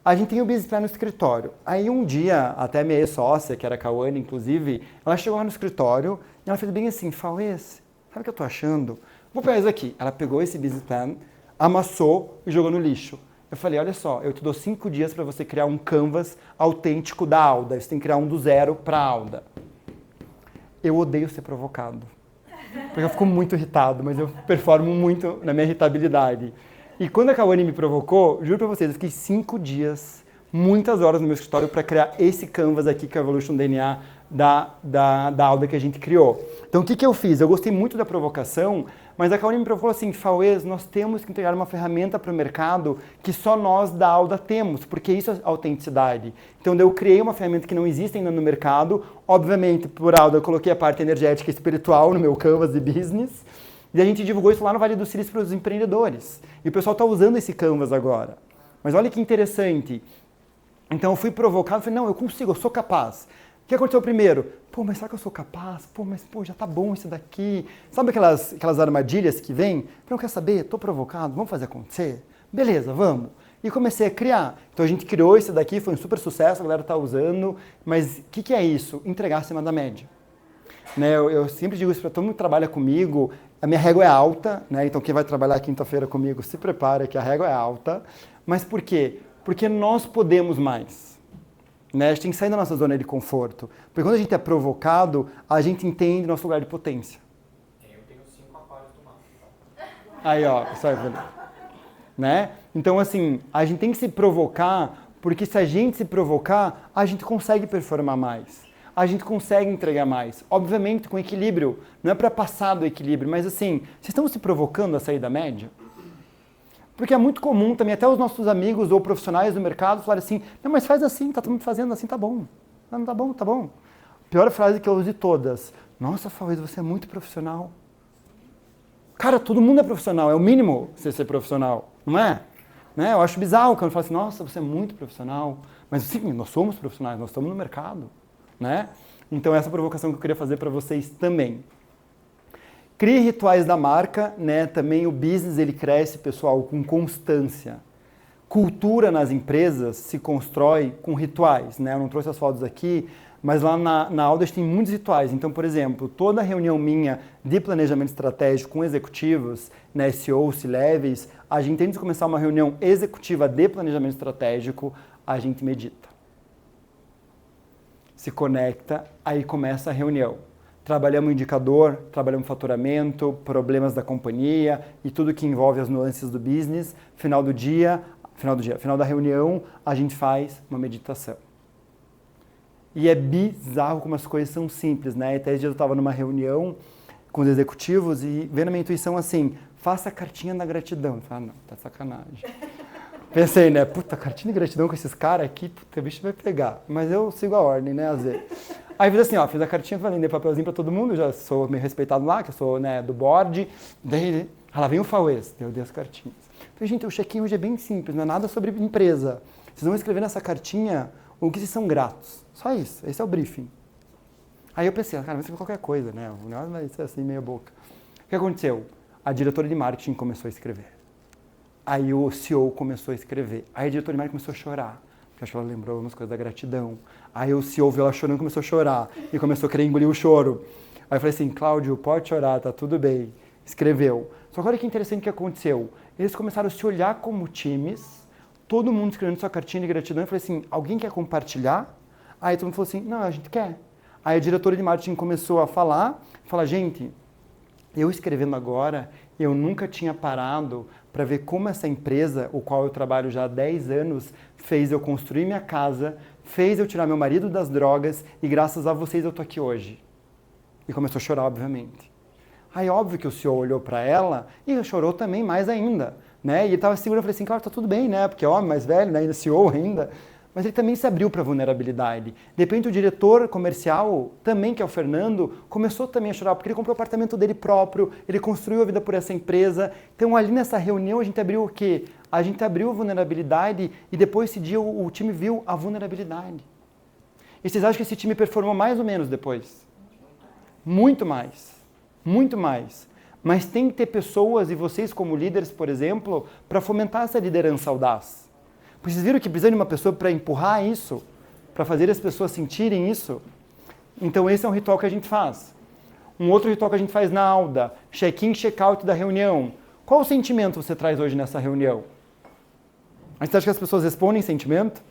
A gente tem o Business Plan no escritório. Aí um dia, até a minha ex-sócia, que era a Cauane, inclusive, ela chegou lá no escritório e ela fez bem assim, Fauês, sabe o que eu tô achando? Vou pegar isso aqui. Ela pegou esse Business Plan, amassou e jogou no lixo. Eu falei, olha só, eu te dou 5 dias para você criar um canvas autêntico da Alda. Você tem que criar um do zero para a Alda. Eu odeio ser provocado. Porque eu fico muito irritado, mas eu performo muito na minha irritabilidade. E quando a Cauane me provocou, juro pra vocês, eu fiquei 5 dias, muitas horas no meu escritório para criar esse canvas aqui, que é o Evolution DNA da Alda que a gente criou. Então o que eu fiz? Eu gostei muito da provocação, mas a Cauane me provocou assim, Fauês, nós temos que entregar uma ferramenta para o mercado que só nós da Alda temos, porque isso é autenticidade. Então eu criei uma ferramenta que não existe ainda no mercado, obviamente por Alda eu coloquei a parte energética e espiritual no meu canvas de business, e a gente divulgou isso lá no Vale do Silício para os empreendedores. E o pessoal está usando esse canvas agora. Mas olha que interessante. Então eu fui provocado, falei, não, eu consigo, eu sou capaz. O que aconteceu primeiro? Pô, mas será que eu sou capaz? Pô, já tá bom isso daqui. Sabe aquelas armadilhas que vem? Não quer saber? Tô provocado, vamos fazer acontecer? Beleza, vamos. E comecei a criar. Então a gente criou esse daqui, foi um super sucesso, a galera tá usando. Mas o que é isso? Entregar acima da média. Né, eu sempre digo isso para todo mundo que trabalha comigo, a minha régua é alta, né? Então quem vai trabalhar quinta-feira comigo, se prepara que a régua é alta. Mas por quê? Porque nós podemos mais. Né? A gente tem que sair da nossa zona de conforto. Porque quando a gente é provocado, a gente entende nosso lugar de potência. Eu tenho 5 aquários do mar. Aí, ó, né? Então, assim, a gente tem que se provocar, porque se a gente se provocar, a gente consegue performar mais. A gente consegue entregar mais. Obviamente, com equilíbrio. Não é para passar do equilíbrio, mas assim, vocês estão se provocando a sair da média? Porque é muito comum também, até os nossos amigos ou profissionais do mercado falarem assim, não, mas faz assim, tá todo mundo fazendo assim, tá bom. Não, tá bom, tá bom. Pior frase que eu uso de todas. Nossa, Fauês, você é muito profissional. Cara, todo mundo é profissional, é o mínimo você ser profissional, não é? Né? Eu acho bizarro quando fala assim, nossa, você é muito profissional. Mas sim, nós somos profissionais, nós estamos no mercado. Né? Então essa provocação que eu queria fazer para vocês também. Crie rituais da marca, né? Também o business ele cresce, pessoal, com constância. Cultura nas empresas se constrói com rituais, né? Eu não trouxe as fotos aqui, mas lá na Alda tem muitos rituais. Então, por exemplo, toda reunião minha de planejamento estratégico com executivos, né, CEOs, C-levels, a gente antes de começar uma reunião executiva de planejamento estratégico, a gente medita. Se conecta, aí começa a reunião. Trabalhamos indicador, trabalhamos faturamento, problemas da companhia e tudo que envolve as nuances do business. Final da reunião, a gente faz uma meditação. E é bizarro como as coisas são simples, né? Até esse dia eu estava numa reunião com os executivos e vendo a minha intuição assim, faça a cartinha da gratidão. Eu falei, não, tá de sacanagem. Pensei, né? Puta, cartinha de gratidão com esses caras aqui, puta, o bicho vai pegar. Mas eu sigo a ordem, né, às vezes. Aí fiz assim, ó, fiz a cartinha, falei, dei papelzinho pra todo mundo, já sou meio respeitado lá, que eu sou, né, do board. Daí, lá vem o Fauês, eu dei as cartinhas. Falei, gente, o check-in hoje é bem simples, não é nada sobre empresa. Vocês vão escrever nessa cartinha o que vocês são gratos. Só isso, esse é o briefing. Aí eu pensei, cara, vai ser qualquer coisa, né? O negócio vai ser assim, meia boca. O que aconteceu? A diretora de marketing começou a escrever. Aí o CEO começou a escrever. Aí a diretora de marketing começou a chorar. Porque acho que ela lembrou umas coisas da gratidão. Aí o CEO viu ela chorando e começou a chorar. E começou a querer engolir o choro. Aí eu falei assim, Cláudio, pode chorar, tá tudo bem. Escreveu. Só que olha que interessante o que aconteceu. Eles começaram a se olhar como times, todo mundo escrevendo sua cartinha de gratidão. Eu falei assim, alguém quer compartilhar? Aí todo mundo falou assim, não, a gente quer. Aí a diretora de marketing começou a falar, gente, eu escrevendo agora, Eu nunca tinha parado para ver como essa empresa, o qual eu trabalho já há 10 anos, fez eu construir minha casa, fez eu tirar meu marido das drogas e graças a vocês eu tô aqui hoje. E começou a chorar, obviamente. Aí, óbvio que o senhor olhou para ela e chorou também mais ainda, né? E ele estava seguro, eu falei assim, claro, tá tudo bem, né? Porque é homem mais velho, né? Ainda CEO ainda. Mas ele também se abriu para a vulnerabilidade. De repente, o diretor comercial, também, que é o Fernando, começou também a chorar, porque ele comprou o apartamento dele próprio, ele construiu a vida por essa empresa. Então, ali nessa reunião, a gente abriu o quê? A gente abriu a vulnerabilidade e depois, esse dia, o time viu a vulnerabilidade. E vocês acham que esse time performou mais ou menos depois? Muito mais. Muito mais. Mas tem que ter pessoas, e vocês como líderes, por exemplo, para fomentar essa liderança audaz. Vocês viram que precisa de uma pessoa para empurrar isso? Para fazer as pessoas sentirem isso? Então esse é um ritual que a gente faz. Um outro ritual que a gente faz na Alda, check-in, check-out da reunião. Qual o sentimento você traz hoje nessa reunião? A gente acha que as pessoas respondem sentimento?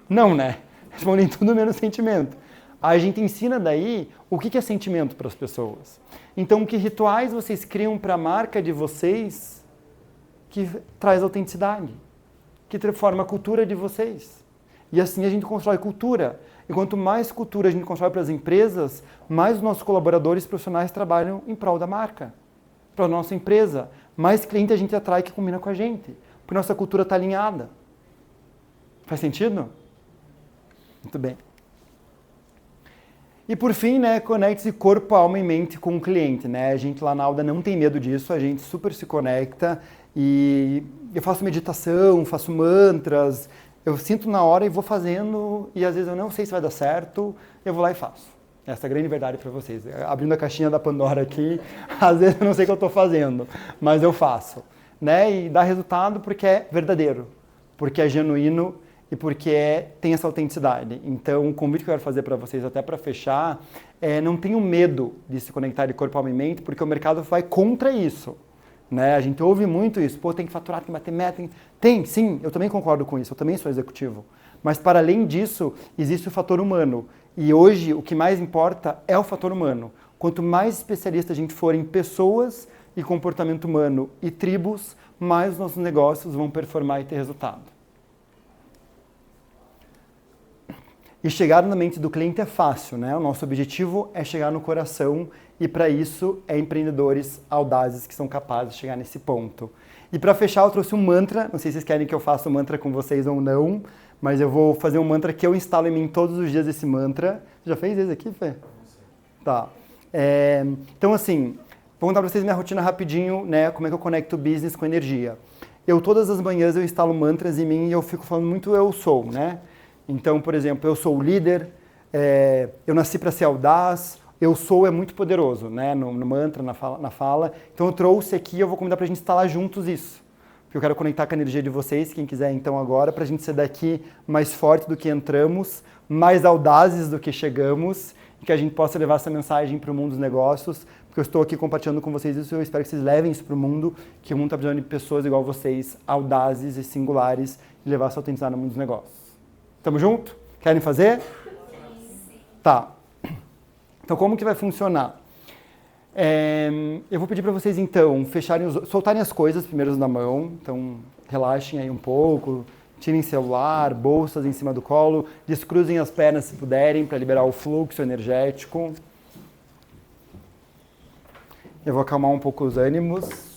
Não, né? Respondem tudo menos sentimento. A gente ensina daí o que é sentimento para as pessoas. Então, que rituais vocês criam para a marca de vocês que traz autenticidade, que transforma a cultura de vocês. E assim a gente constrói cultura. E quanto mais cultura a gente constrói para as empresas, mais os nossos colaboradores profissionais trabalham em prol da marca, para a nossa empresa. Mais cliente a gente atrai que combina com a gente, porque nossa cultura está alinhada. Faz sentido? Muito bem. E por fim, né, conecte-se corpo, alma e mente com o cliente, né? A gente lá na Alda não tem medo disso, a gente super se conecta e eu faço meditação, faço mantras, eu sinto na hora e vou fazendo e às vezes eu não sei se vai dar certo, eu vou lá e faço. Essa é a grande verdade para vocês. Abrindo a caixinha da Pandora aqui, às vezes eu não sei o que eu estou fazendo, mas eu faço, né? E dá resultado porque é verdadeiro, porque é genuíno e porque tem essa autenticidade. Então, o convite que eu quero fazer para vocês, até para fechar, é não tenham medo de se conectar de corpo, alma e mente, porque o mercado vai contra isso. Né? A gente ouve muito isso, pô, tem que faturar, tem que bater meta. Tem, sim, eu também concordo com isso, eu também sou executivo. Mas, para além disso, existe o fator humano. E hoje, o que mais importa é o fator humano. Quanto mais especialista a gente for em pessoas e comportamento humano e tribos, mais os nossos negócios vão performar e ter resultado. E chegar na mente do cliente é fácil, né? O nosso objetivo é chegar no coração e para isso é empreendedores audazes que são capazes de chegar nesse ponto. E para fechar eu trouxe um mantra, não sei se vocês querem que eu faça o mantra com vocês ou não, mas eu vou fazer um mantra que eu instalo em mim todos os dias esse mantra. Você já fez esse aqui, Fê? Tá. Então assim, vou contar para vocês minha rotina rapidinho, né? Como é que eu conecto o business com energia. Todas as manhãs eu instalo mantras em mim e eu fico falando muito eu sou, né? Então, por exemplo, eu sou o líder, eu nasci para ser audaz, eu sou é muito poderoso, né? No mantra, na fala. Então eu trouxe aqui e eu vou convidar para a gente instalar juntos isso. Porque eu quero conectar com a energia de vocês, quem quiser então agora, para a gente ser daqui mais forte do que entramos, mais audazes do que chegamos, e que a gente possa levar essa mensagem para o mundo dos negócios, porque eu estou aqui compartilhando com vocês isso e eu espero que vocês levem isso para o mundo, que o mundo está precisando de pessoas igual vocês, audazes e singulares, e levar essa autenticidade no mundo dos negócios. Tamo junto? Querem fazer? Sim. Tá. Então, como que vai funcionar? Eu vou pedir para vocês, então, soltarem as coisas primeiros na mão. Então, relaxem aí um pouco, tirem celular, bolsas em cima do colo, descruzem as pernas se puderem para liberar o fluxo energético. Eu vou acalmar um pouco os ânimos.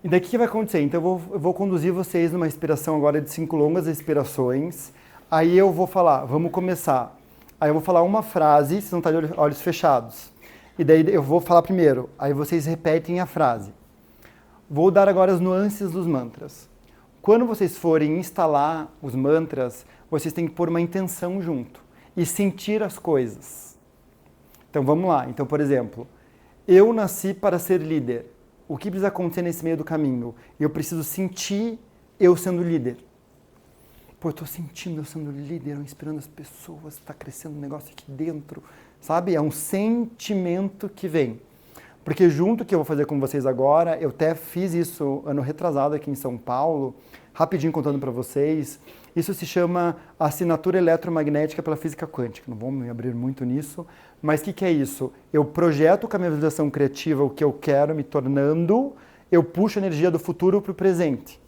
E daqui o que vai acontecer? Então eu vou conduzir vocês numa respiração agora de 5 longas respirações. Aí eu vou falar, vamos começar. Aí eu vou falar uma frase, vocês vão estar de olhos fechados. E daí eu vou falar primeiro, aí vocês repetem a frase. Vou dar agora as nuances dos mantras. Quando vocês forem instalar os mantras, vocês têm que pôr uma intenção junto e sentir as coisas. Então vamos lá. Então, por exemplo, eu nasci para ser líder. O que precisa acontecer nesse meio do caminho? Eu preciso sentir eu sendo líder. Pô, eu estou sentindo eu sendo líder, eu inspirando as pessoas, está crescendo um negócio aqui dentro, sabe? É um sentimento que vem. Porque junto que eu vou fazer com vocês agora, eu até fiz isso ano retrasado aqui em São Paulo, rapidinho contando para vocês. Isso se chama assinatura eletromagnética pela física quântica. Não vou me abrir muito nisso, Mas o que é isso? Eu projeto com a minha visualização criativa o que eu quero me tornando, eu puxo a energia do futuro para o presente.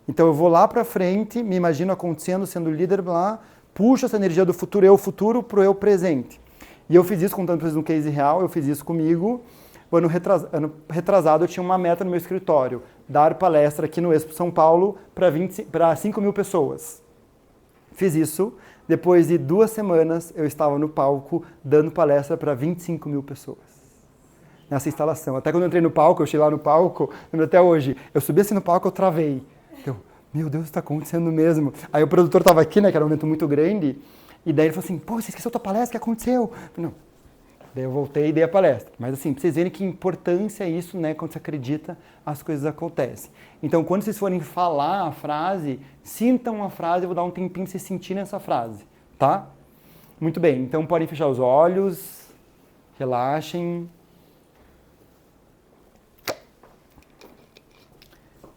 Então eu vou lá para frente, me imagino acontecendo, sendo líder lá, puxo essa energia do futuro para o eu presente. E eu fiz isso, contando para vocês um case real, eu fiz isso comigo. Ano retrasado eu tinha uma meta no meu escritório, dar palestra aqui no Expo São Paulo para 5 mil pessoas. Fiz isso, depois de 2 semanas eu estava no palco dando palestra para 25 mil pessoas. Nessa instalação. Até quando eu entrei no palco, eu cheguei lá no palco, lembro até hoje, eu subi assim no palco, eu travei. Então, meu Deus, está acontecendo mesmo. Aí o produtor estava aqui, né, que era um evento muito grande, e daí ele falou assim, pô, você esqueceu tua palestra, o que aconteceu? Eu falei, não. Daí eu voltei e dei a palestra. Mas assim, pra vocês verem que importância é isso, né? Quando você acredita, as coisas acontecem. Então, quando vocês forem falar a frase, sintam a frase, eu vou dar um tempinho pra vocês sentirem essa frase, tá? Muito bem, então podem fechar os olhos, relaxem.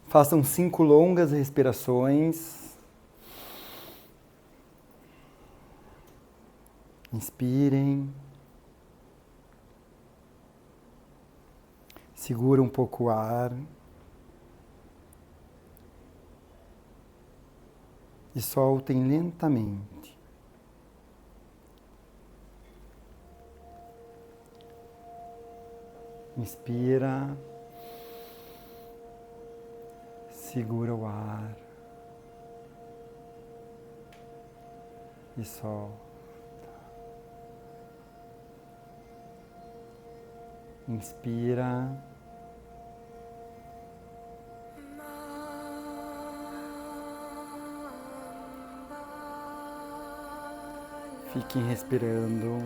Façam 5 longas respirações. Inspirem. Segura um pouco o ar. E soltem lentamente. Inspira. Segura o ar. E solta. Inspira. Fiquem respirando.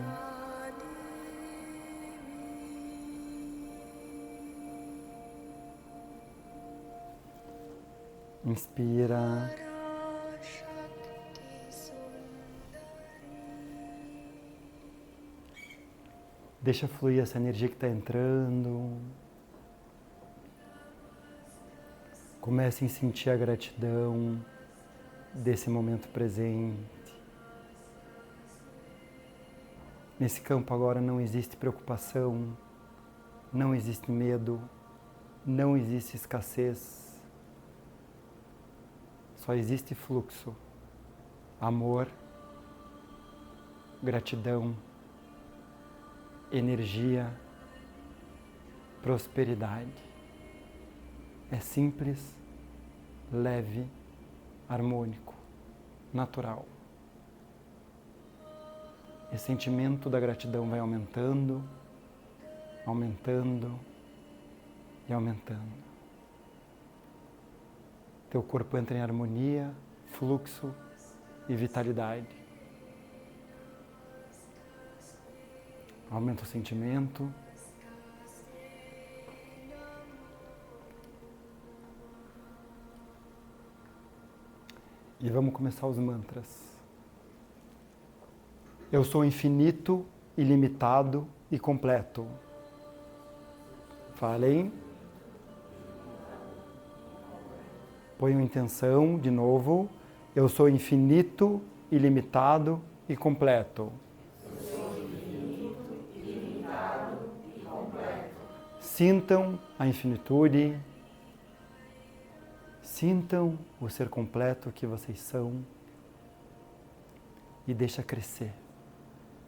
Inspira. Deixa fluir essa energia que está entrando. Comecem a sentir a gratidão desse momento presente. Nesse campo agora não existe preocupação, não existe medo, não existe escassez. Só existe fluxo, amor, gratidão, energia, prosperidade. É simples, leve, harmônico, natural. Esse sentimento da gratidão vai aumentando, aumentando e aumentando. Teu corpo entra em harmonia, fluxo e vitalidade. Aumenta o sentimento. E vamos começar os mantras. Eu sou infinito, ilimitado e completo. Falem. Ponham intenção de novo. Eu sou infinito, ilimitado e completo. Sintam a infinitude. Sintam o ser completo que vocês são. E deixa crescer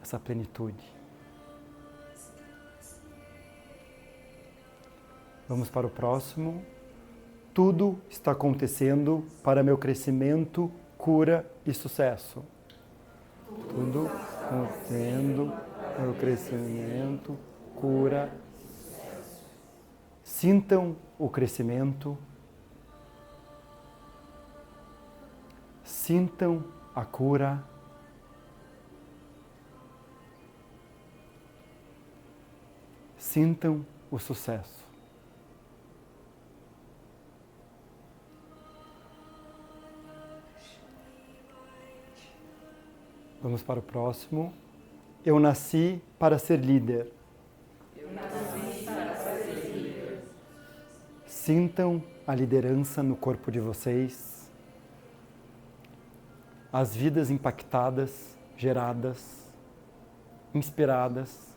essa plenitude. Vamos para o próximo. Tudo está acontecendo para meu crescimento, cura e sucesso. Tudo está acontecendo para meu crescimento, cura. Sintam o crescimento. Sintam a cura. Sintam o sucesso. Vamos para o próximo. Eu nasci para ser líder. Eu nasci para ser líder. Sintam a liderança no corpo de vocês. As vidas impactadas, geradas. inspiradas.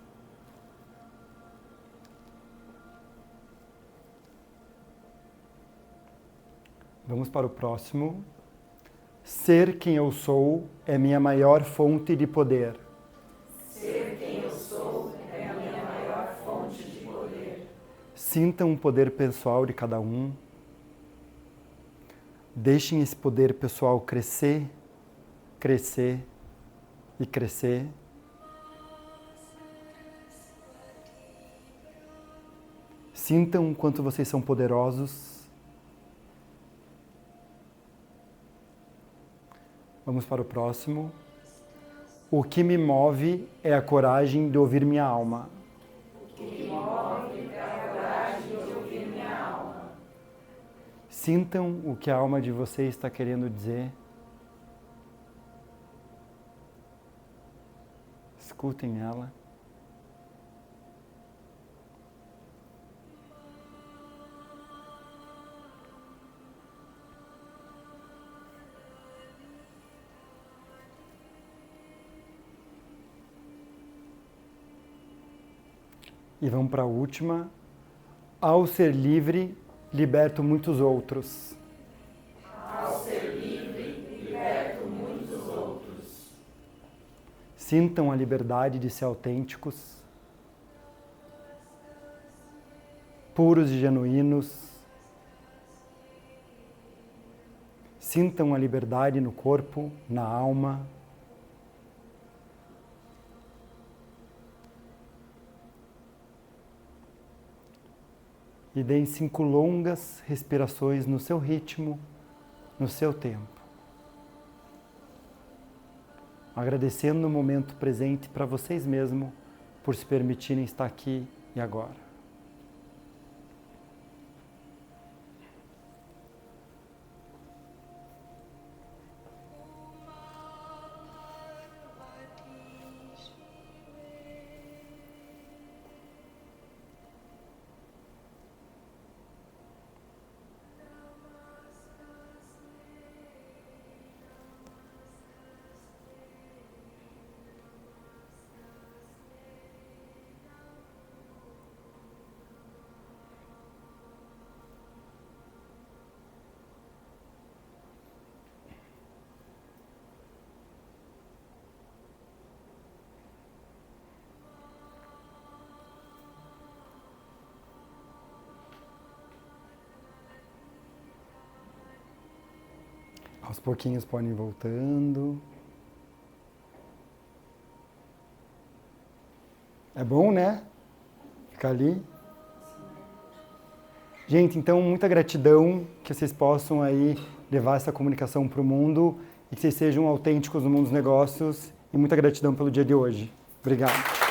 Vamos para o próximo. Ser quem eu sou é minha maior fonte de poder. Ser quem eu sou é a minha maior fonte de poder. Sintam o poder pessoal de cada um. Deixem esse poder pessoal crescer, crescer e crescer. Sintam o quanto vocês são poderosos. Vamos para o próximo. O que me move é a coragem de ouvir minha alma. O que me move é a coragem de ouvir minha alma. Sintam o que a alma de vocês está querendo dizer. Escutem ela. E vamos para a última. Ao ser livre, liberto muitos outros. Ao ser livre, liberto muitos outros. Sintam a liberdade de ser autênticos, puros e genuínos. Sintam a liberdade no corpo, na alma. E deem 5 longas respirações no seu ritmo, no seu tempo. Agradecendo o momento presente para vocês mesmos por se permitirem estar aqui e agora. Aos pouquinhos podem ir voltando. É bom, né? Ficar ali. Gente, então, muita gratidão que vocês possam aí levar essa comunicação para o mundo e que vocês sejam autênticos no mundo dos negócios. E muita gratidão pelo dia de hoje. Obrigado.